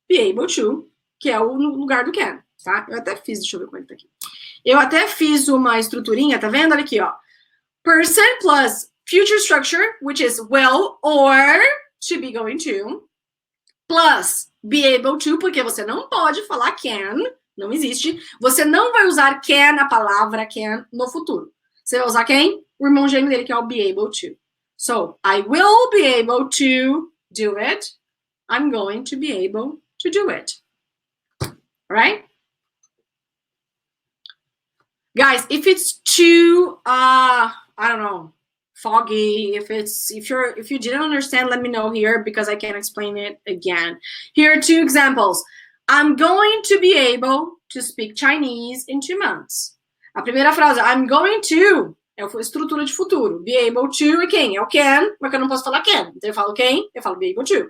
Be able to, que é o lugar do can, tá? Eu até fiz, deixa eu ver como é que tá aqui. Eu até fiz uma estruturinha, tá vendo? Olha aqui, ó. Person plus future structure, which is will or to be going to, plus be able to, porque você não pode falar can, não existe. Você não vai usar can, a palavra can, no futuro. Você vai usar quem? O irmão gêmeo dele, que é o be able to. So, I will be able to do it. I'm going to be able to do it. Right? Guys, if it's too, I don't know, foggy, if you didn't understand, let me know here because I can explain it again. Here are 2 examples. I'm going to be able to speak Chinese in 2 months. A primeira frase, I'm going to, é a estrutura de futuro. Be able to é quem? É o can, mas eu não posso falar can. Então eu falo quem? Eu falo be able to.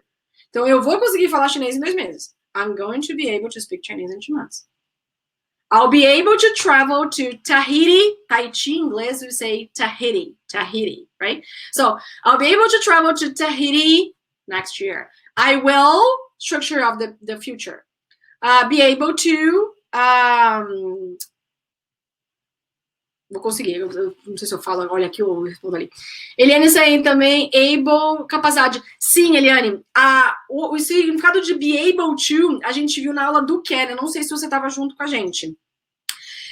Então eu vou conseguir falar chinês em 2 meses. I'm going to be able to speak Chinese in 2 months. I'll be able to travel to Tahiti. Tahiti, in inglês, we say Tahiti, right? So I'll be able to travel to Tahiti next year. I will, structure of the future, be able to, vou conseguir, eu não sei se eu falo, olha aqui, eu respondo ali. Eliane Sain também, able, capacidade. Sim, Eliane, o significado de be able to, a gente viu na aula do can, eu não sei se você estava junto com a gente.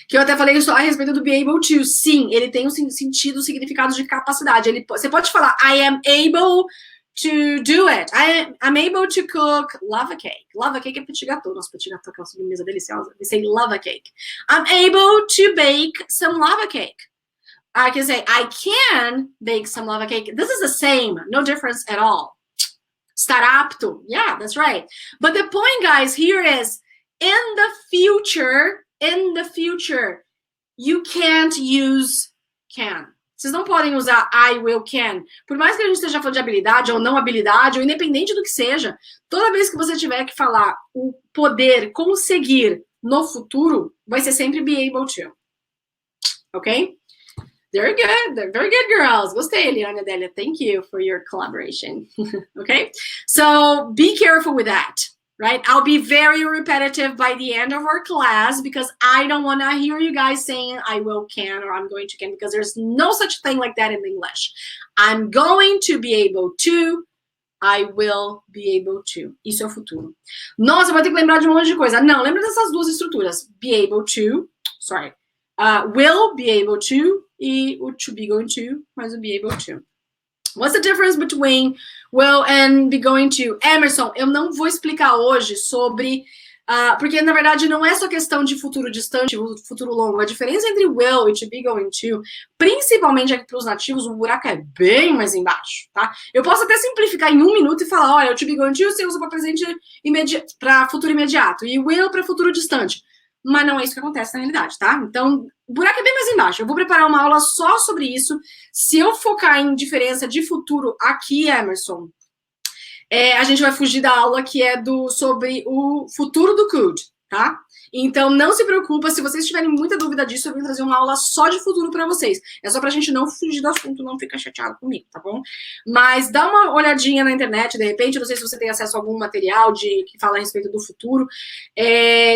Que eu até falei isso a respeito do be able to. Sim, ele tem um sentido, significado de capacidade. Você pode falar, I am able to do it. I'm able to cook lava cake. Lava cake é petit gâteau. Nossa, petit gâteau é uma sobremesa deliciosa. We say lava cake. I'm able to bake some lava cake. I can say, I can bake some lava cake. This is the same. No difference at all. Estar apto. Yeah, that's right. But the point, guys, here is, in the future, you can't use can. Vocês não podem usar I will can. Por mais que a gente esteja falando de habilidade ou não habilidade, ou independente do que seja, toda vez que você tiver que falar o poder conseguir no futuro, vai ser sempre be able to. Ok? Very good, girls. Gostei, Eliana Delia. Thank you for your collaboration. Okay? So be careful with that. Right? I'll be very repetitive by the end of our class because I don't want to hear you guys saying I will can or I'm going to can, because there's no such thing like that in English. I'm going to be able to, I will be able to. Isso é o futuro. Nossa, vai ter que lembrar de um monte de coisa. Não, lembra dessas duas estruturas. Be able to, sorry. Will be able to e o to be going to, mas o be able to. What's the difference between will and be going to? Emerson, eu não vou explicar hoje sobre... porque, na verdade, não é só questão de futuro distante, futuro longo. A diferença entre will e to be going to, principalmente aqui para os nativos, o buraco é bem mais embaixo, tá? Eu posso até simplificar em 1 minuto e falar, olha, o to be going to você usa para presente imediato, para futuro imediato, e will para futuro distante. Mas não é isso que acontece na realidade, tá? Então, o buraco é bem mais embaixo. Eu vou preparar uma aula só sobre isso. Se eu focar em diferença de futuro aqui, Emerson, a gente vai fugir da aula que é sobre o futuro do could, tá? Então, não se preocupa, se vocês tiverem muita dúvida disso, eu vou trazer uma aula só de futuro para vocês. É só pra gente não fugir do assunto, não ficar chateado comigo, tá bom? Mas dá uma olhadinha na internet, de repente, não sei se você tem acesso a algum material que fala a respeito do futuro.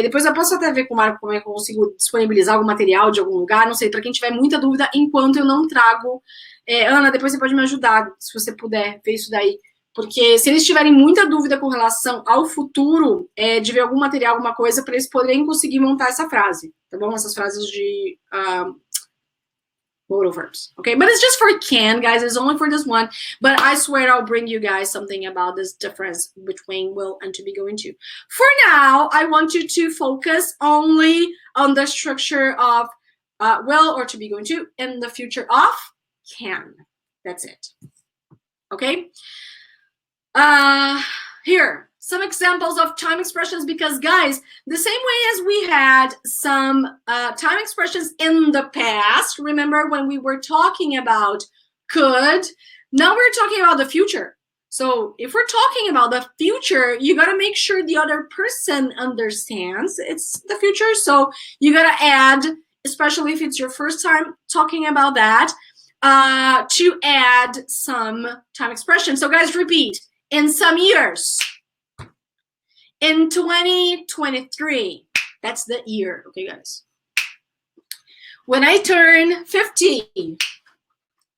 Depois eu posso até ver com o Marco como é que eu consigo disponibilizar algum material de algum lugar, não sei, para quem tiver muita dúvida, enquanto eu não trago. Ana, depois você pode me ajudar, se você puder ver isso daí. Porque se eles tiverem muita dúvida com relação ao futuro, de ver algum material, alguma coisa, para eles poderem conseguir montar essa frase, tá bom? Essas frases de modal verbs, okay? But it's just for can, guys. It's only for this one. But I swear I'll bring you guys something about this difference between will and to be going to. For now, I want you to focus only on the structure of will or to be going to in the future of can. That's it, okay? Here, some examples of time expressions, because guys, the same way as we had some time expressions in the past, remember when we were talking about could, now we're talking about the future. So if we're talking about the future, you got to make sure the other person understands it's the future. So you got to add, especially if it's your first time talking about that, to add some time expressions. So guys, repeat. In some years, in 2023, that's the year, okay, guys? When I turn 50,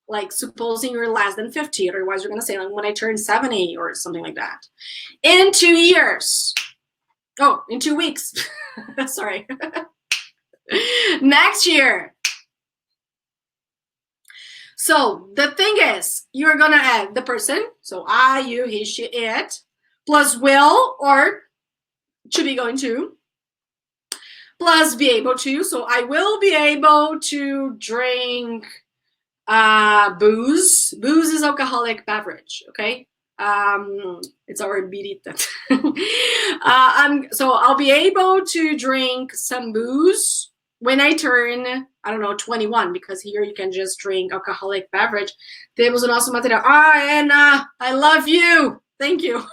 like supposing you're less than 50, otherwise you're gonna say like when I turn 70 or something like that. In 2 years, oh, in 2 weeks, sorry. Next year. So the thing is, you're gonna add the person, so I, you, he, she, it, plus will or to be going to, plus be able to. So I will be able to drink booze. Booze is alcoholic beverage, okay? It's our birita. So I'll be able to drink some booze when I turn, I don't know, 21, because here you can just drink alcoholic beverage. Temos o nosso material. Anna, I love you. Thank you.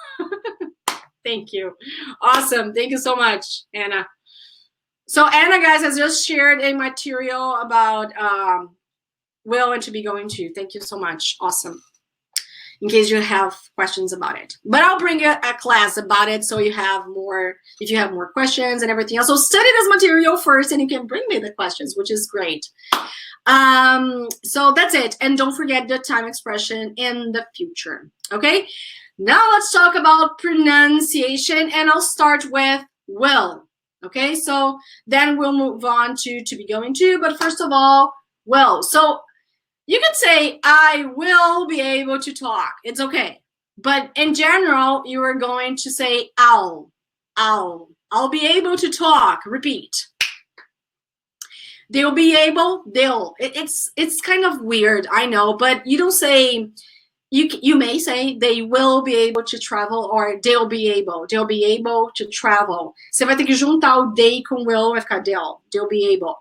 Thank you. Awesome. Thank you so much, Anna. So Anna, guys, has just shared a material about will and to be going to. Thank you so much. Awesome. In case you have questions about it. But I'll bring a class about it so you have more, if you have more questions and everything else. So study this material first and you can bring me the questions, which is great. So that's it. And don't forget the time expression in the future. Okay? Now let's talk about pronunciation, and I'll start with will. Okay? So then we'll move on to be going to, but first of all, will. So you can say, I will be able to talk. It's okay. But in general, you are going to say, I'll be able to talk. Repeat. They'll be able, it's kind of weird, I know, but you don't say, you may say they will be able to travel, or they'll be able to travel. Você vai ter que juntar o they com will, vai ficar they'll be able,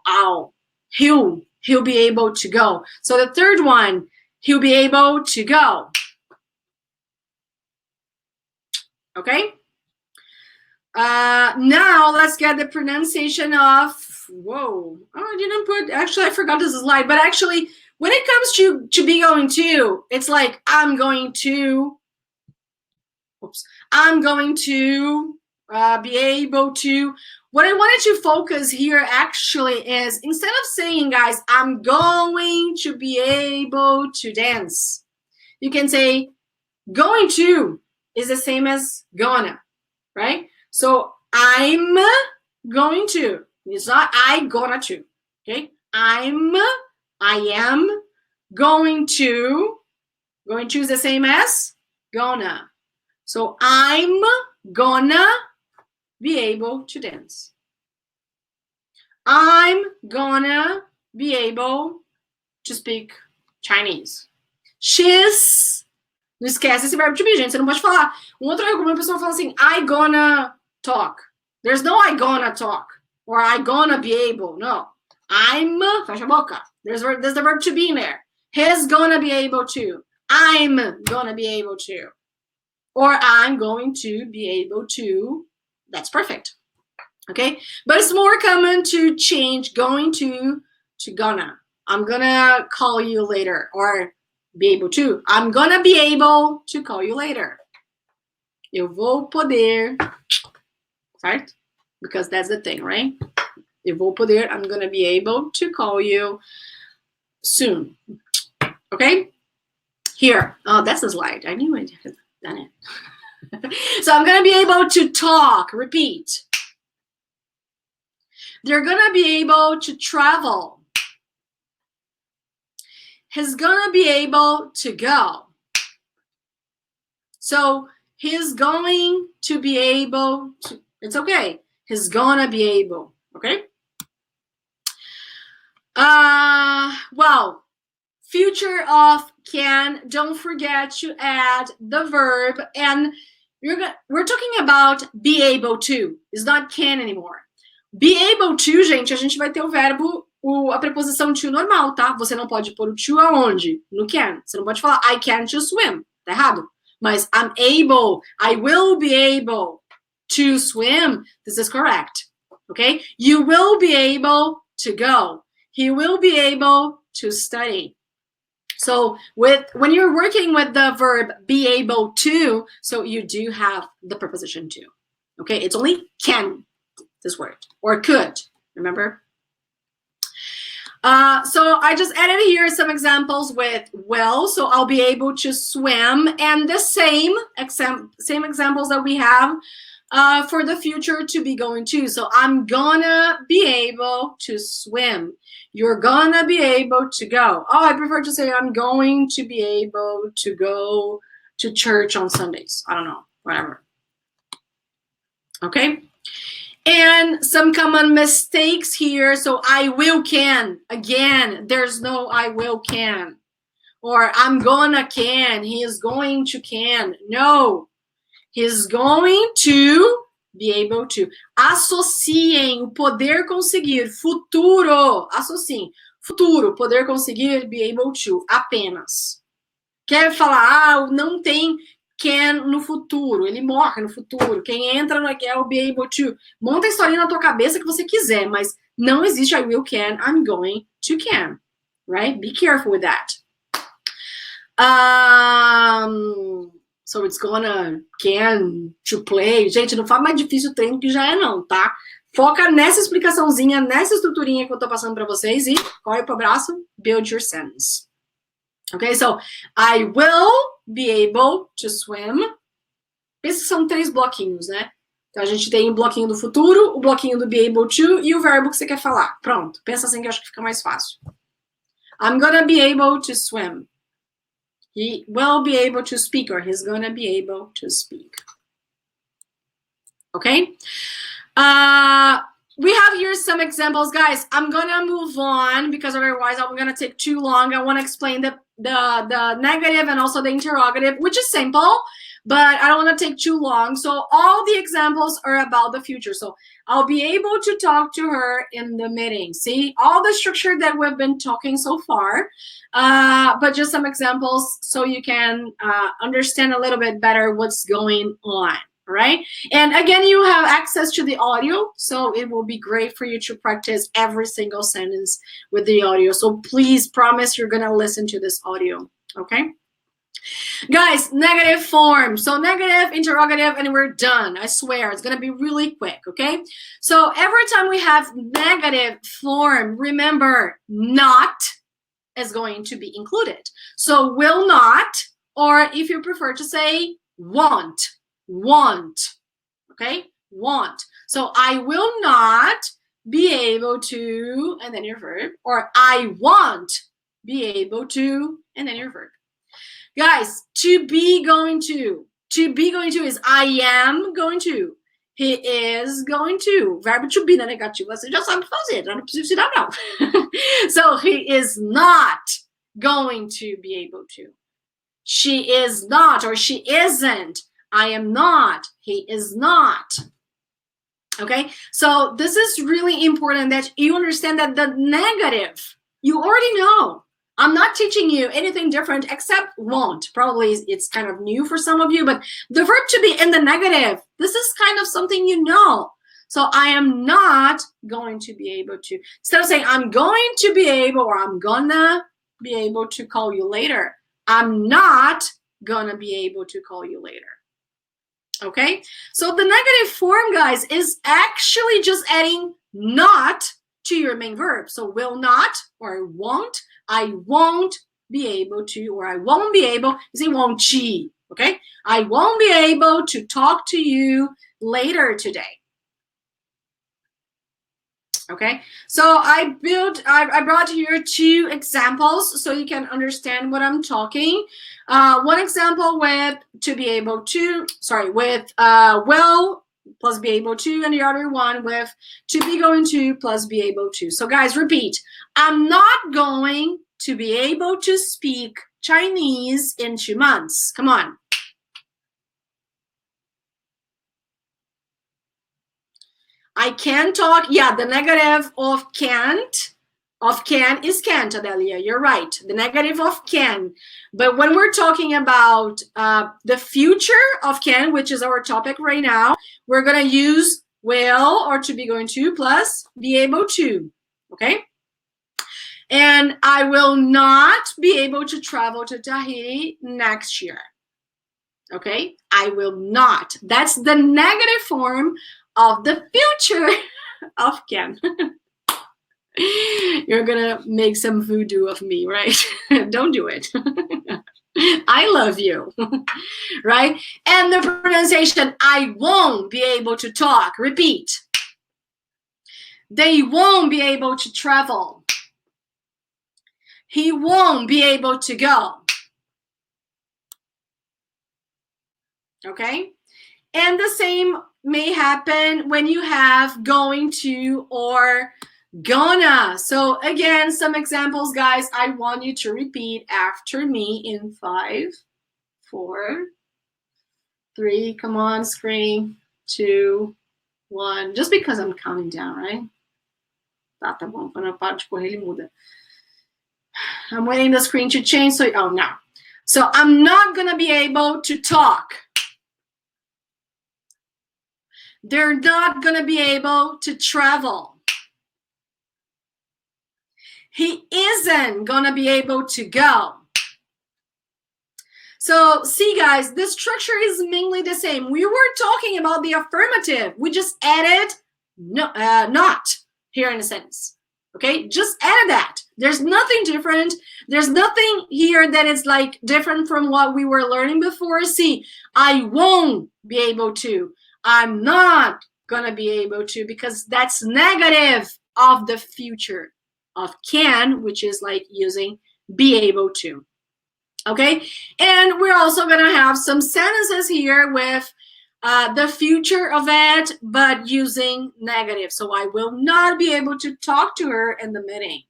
he'll be able to go. So the third one, he'll be able to go. Okay? Now let's get the pronunciation of, whoa, I didn't put, actually I forgot this slide, but actually when it comes to be going to, it's like I'm going to be able to. What I wanted to focus here actually is, instead of saying, guys, I'm going to be able to dance, you can say going to is the same as gonna, right? So I'm going to. It's not I gonna to, okay? I am going to. Going to is the same as gonna. So I'm gonna be able to dance. I'm gonna be able to speak Chinese. She's. Não esquece esse verbo to be, gente. Você não pode falar. Outro argumento, a pessoa fala assim, I gonna talk. There's no I gonna talk. Or I gonna be able. No. I'm, fecha a boca. There's the verb to be in there. He's gonna be able to. I'm gonna be able to. Or I'm going to be able to. That's perfect. Okay? But it's more common to change going to gonna. I'm gonna call you later. Or be able to. I'm gonna be able to call you later. Eu vou poder. Right? Because that's the thing, right? Eu vou poder, I'm gonna be able to call you soon. Okay? Here. Oh, that's a slide. I knew I had done it. So I'm gonna be able to talk. Repeat. They're gonna be able to travel. He's gonna be able to go. So he's going to be able to. It's okay. He's gonna be able. Okay? Well, future of can. Don't forget to add the verb. And we're talking about be able to. It's not can anymore. Be able to, gente, a gente vai ter o verbo, a preposição to normal, tá? Você não pode pôr o to aonde? No can. Você não pode falar I can to swim. Tá errado. Mas I'm able. I will be able to swim. This is correct. Okay? You will be able to go. He will be able to study. So when you're working with the verb be able to, so you do have the preposition to. Okay? It's only can, this word, or could. Remember? So I just added here some examples with will. So I'll be able to swim, and the same examples that we have for the future to be going to. So I'm gonna be able to swim. You're gonna be able to go. Oh, I prefer to say I'm going to be able to go to church on Sundays. I don't know, whatever. Okay? And some common mistakes here. So I will can. Again, there's no I will can. Or I'm gonna can. He is going to can. No. He's going to be able to. Associem o poder conseguir. Futuro. Associem. Futuro. Poder conseguir. Be able to. Apenas. Quer falar, não tem. can no futuro, ele morre no futuro. Quem entra no I'll be able to. Monta a historinha na tua cabeça que você quiser, mas não existe I will can, I'm going to can. Right? Be careful with that. So it's gonna, can, to play. Gente, não faz mais difícil o treino que já é não, tá? Foca nessa explicaçãozinha, nessa estruturinha que eu tô passando para vocês e corre pro abraço, build your sentence. Okay, so I will be able to swim. Esses são 3 bloquinhos, né? Então a gente tem o bloquinho do futuro, o bloquinho do be able to e o verbo que você quer falar. Pronto, pensa assim que eu acho que fica mais fácil. I'm gonna be able to swim. He will be able to speak, or he's gonna be able to speak. Okay? We have here some examples, guys. I'm gonna move on because otherwise I'm gonna take too long. I want to explain the negative and also the interrogative, which is simple, but I don't want to take too long. So all the examples are about the future. So I'll be able to talk to her in the meeting. See, all the structure that we've been talking so far, but just some examples so you can understand a little bit better what's going on. Right? And again, you have access to the audio, so it will be great for you to practice every single sentence with the audio. So please promise you're gonna listen to this audio, okay? Guys, negative form. So negative, interrogative, and we're done. I swear, it's gonna be really quick, okay? So every time we have negative form, remember, not is going to be included. So will not, or if you prefer to say won't. Want, okay? Want. So I will not be able to, and then your verb, or I won't be able to, and then your verb. Guys, to be going to is I am going to, he is going to. Verbo to be na negativa, você já sabe fazer, não precisa tirar não. So he is not going to be able to. She is not, or she isn't. I am not. He is not. Okay? So this is really important that you understand that the negative, you already know. I'm not teaching you anything different except won't. Probably it's kind of new for some of you, but the verb to be in the negative, this is kind of something you know. So I am not going to be able to. Instead of saying I'm going to be able or I'm gonna be able to call you later, I'm not gonna be able to call you later. Okay, so the negative form, guys, is actually just adding not to your main verb. So will not or won't, I won't be able to, or I won't be able, you see won't she, okay? I won't be able to talk to you later today. Okay, so I brought here 2 examples so you can understand what I'm talking. One example with to be able to, with will plus be able to, and the other one with to be going to plus be able to. So guys, repeat. I'm not going to be able to speak Chinese in 2 months. Come on. I can talk. Yeah, the negative of can't, of can is can't, Adelia. You're right. The negative of can. But when we're talking about the future of can, which is our topic right now, we're going to use will or to be going to plus be able to. Okay? And I will not be able to travel to Tahiti next year. Okay? I will not. That's the negative form of the future of can. You're gonna make some voodoo of me, right? Don't do it. I love you, right? And the pronunciation, I won't be able to talk. Repeat. They won't be able to travel. He won't be able to go. Okay? And the same may happen when you have going to or gonna. So again, some examples, guys. I want you to repeat after me in 5, 4, 3. Come on, screen. 2, 1. Just because I'm counting down, right? Tá bom. Quando eu paro de correr, ele muda. I'm waiting the screen to change. So, oh, now. So I'm not gonna be able to talk. They're not gonna be able to travel. He isn't gonna be able to go. So see, guys, the structure is mainly the same. We were talking about the affirmative. We just added no, not here in a sentence. Okay, just added that. There's nothing different. There's nothing here that is like different from what we were learning before. See, I won't be able to. I'm not gonna be able to, because that's negative of the future of can, which is like using be able to. Okay, and we're also gonna have some sentences here with the future of it, but using negative. So I will not be able to talk to her in the meeting.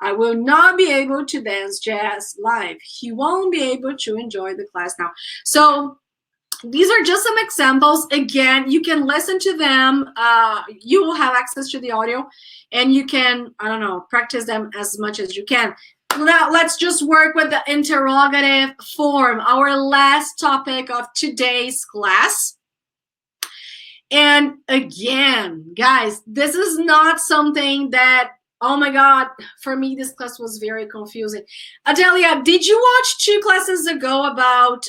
I will not be able to dance jazz live. He won't be able to enjoy the class now. So these are just some examples. Again, you can listen to them. You will have access to the audio, and you can, I don't know, practice them as much as you can. Now, let's just work with the interrogative form, our last topic of today's class. And again, guys, this is not something that, oh my God, for me, this class was very confusing. Adelia, did you watch 2 classes ago about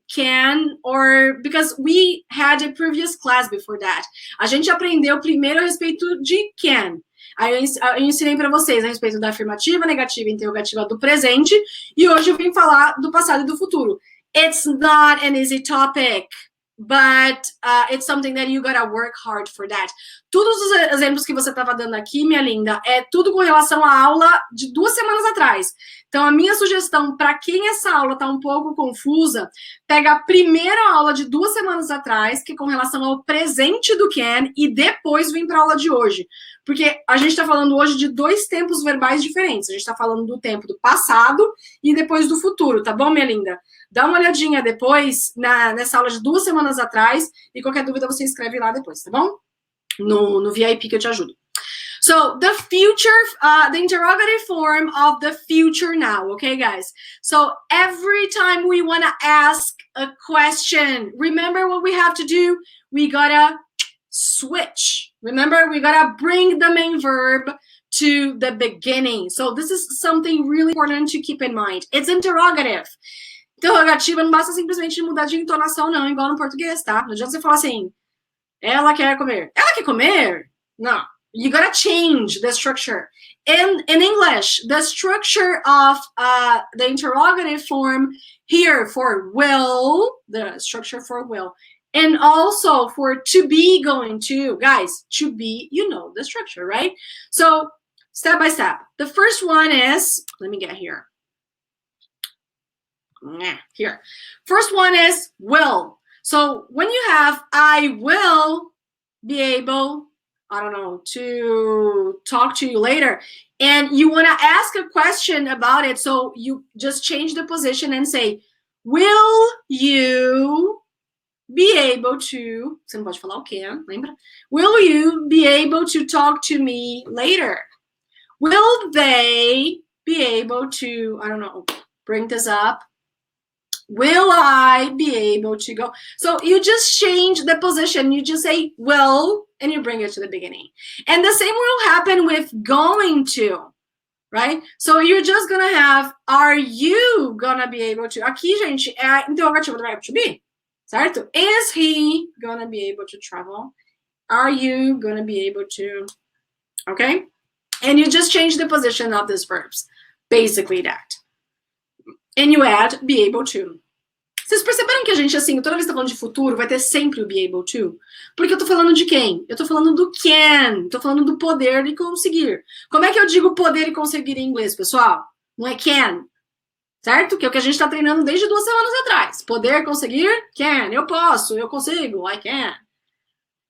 can, or because we had a previous class before that? A gente aprendeu primeiro a respeito de can. Aí eu ensinei para vocês a respeito da afirmativa, negativa e interrogativa do presente, e hoje eu vim falar do passado e do futuro. It's not an easy topic, but it's something that you gotta work hard for that. Todos os exemplos que você estava dando aqui, minha linda, é tudo com relação à aula de 2 semanas atrás. Então, a minha sugestão, para quem essa aula está um pouco confusa, pega a primeira aula de 2 semanas atrás, que é com relação ao presente do can, e depois vem para a aula de hoje. Porque a gente está falando hoje de 2 tempos verbais diferentes. A gente está falando do tempo do passado e depois do futuro, tá bom, minha linda? Dá uma olhadinha depois nessa aula de 2 semanas atrás, e qualquer dúvida você escreve lá depois, tá bom? No VIP que eu te ajudo. So the future, the interrogative form of the future now, okay, guys? So every time we want to ask a question, remember what we have to do? We gotta switch. Remember, we gotta bring the main verb to the beginning. So this is something really important to keep in mind. It's interrogative. Interrogativa não basta simplesmente mudar de entonação, não, igual no português, tá? Não adianta você falar assim, ela quer comer. Ela quer comer? Não. You gotta change the structure. In English, the structure of the interrogative form here for will, the structure for will, and also for to be, going to, guys, to be, you know the structure, right? So step by step. The first one is, let me get here. Here. First one is will. So when you have I will be able, I don't know, to talk to you later, and you want to ask a question about it, so you just change the position and say, will you be able to, você não pode falar o quê, lembra? Will you be able to talk to me later? Will they be able to, I don't know, bring this up? Will I be able to go? So you just change the position. You just say will, and you bring it to the beginning. And the same will happen with going to, right? So you're just going to have, are you going to be able to? Aqui, gente, é a interrogativa do verbo to be, certo? Is he going to be able to travel? Are you going to be able to? Okay? And you just change the position of these verbs. Basically that. And you add be able to. Vocês perceberam que a gente, assim, toda vez que tá falando de futuro, vai ter sempre o be able to? Porque eu tô falando de quem? Eu tô falando do can. Tô falando do poder de conseguir. Como é que eu digo poder e conseguir em inglês, pessoal? Não é can. Certo? Que é o que a gente tá treinando desde 2 semanas atrás. Poder, conseguir, can. Eu posso, eu consigo, I can.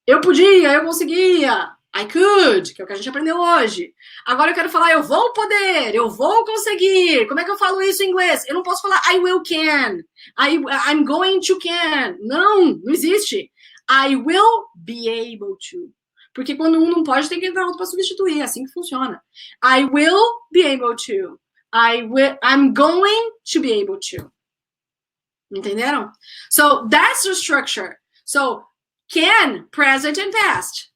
Eu podia, eu conseguia. I could, que é o que a gente aprendeu hoje. Agora eu quero falar, eu vou poder, eu vou conseguir. Como é que eu falo isso em inglês? Eu não posso falar I will can. I'm going to can. Não existe. I will be able to. Porque quando um não pode, tem que entrar outro para substituir. É assim que funciona. I will be able to. I'm going to be able to. Entenderam? So that's the structure. So can, present and past.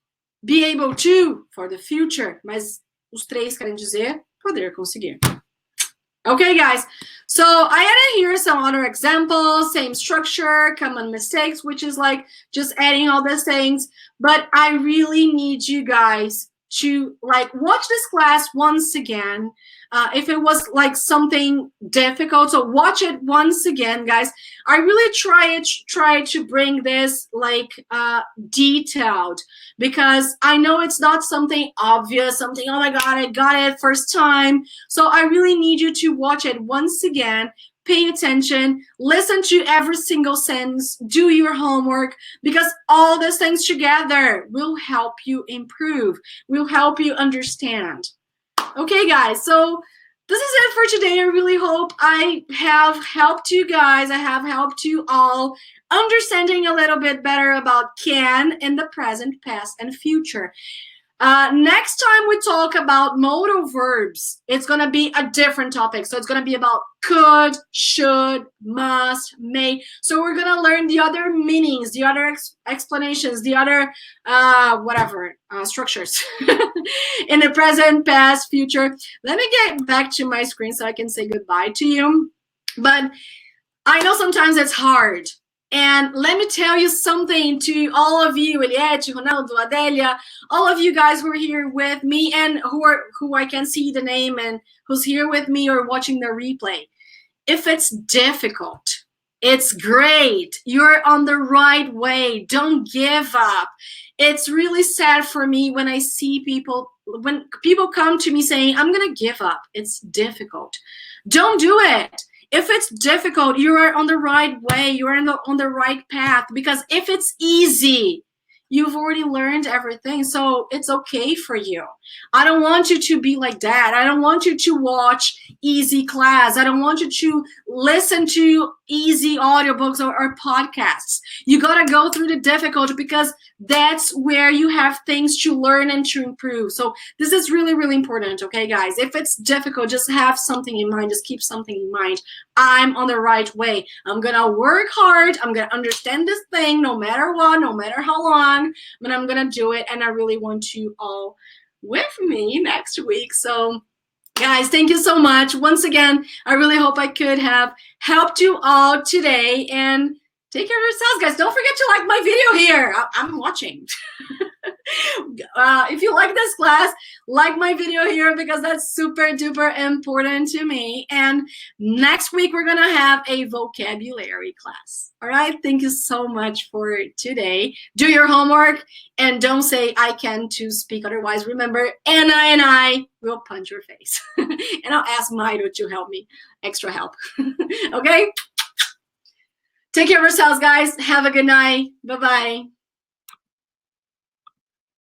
Be able to, for the future. Mas os três querem dizer poder conseguir. Okay, guys. So I added here some other examples, same structure, common mistakes, which is like just adding all these things. But I really need you guys to like watch this class once again. If it was like something difficult, so watch it once again, guys. I really try to bring this like detailed, because I know it's not something obvious, something, oh my God, I got it first time. So I really need you to watch it once again, pay attention, listen to every single sentence, do your homework, because all these things together will help you improve, will help you understand. Okay, guys, so this is it for today. I really hope I have helped you guys. I have helped you all understanding a little bit better about can in the present, past, and future. Next time we talk about modal verbs, it's going to be a different topic. So it's going to be about could, should, must, may. So we're going to learn the other meanings, the other explanations, the other structures in the present, past, future. Let me get back to my screen so I can say goodbye to you. But I know sometimes it's hard. And let me tell you something to all of you, Eliette, Ronaldo, Adelia, all of you guys who are here with me and who I can see the name and who's here with me or watching the replay. If it's difficult, it's great. You're on the right way. Don't give up. It's really sad for me when I see when people come to me saying, I'm going to give up. It's difficult. Don't do it. If it's difficult, you are on the right way. You are on the right path. Because if it's easy, you've already learned everything. So it's okay for you. I don't want you to be like that. I don't want you to watch easy class. I don't want you to listen to easy audiobooks or podcasts. You got to go through the difficult, because that's where you have things to learn and to improve. So this is really, really important, okay, guys? If it's difficult, just have something in mind. Just keep something in mind. I'm on the right way. I'm going to work hard. I'm going to understand this thing no matter what, no matter how long, but I'm going to do it. And I really want you all with me next week. So guys, thank you so much. Once again, I really hope I could have helped you all today. And take care of yourselves, guys. Don't forget to like my video here. I'm watching. If you like this class, like my video here, because that's super duper important to me. And next week, we're going to have a vocabulary class. All right. Thank you so much for today. Do your homework and don't say I can to speak. Otherwise, remember, Anna and I will punch your face. And I'll ask Maido to help me. Extra help. Okay. Take care of yourselves, guys. Have a good night. Bye-bye.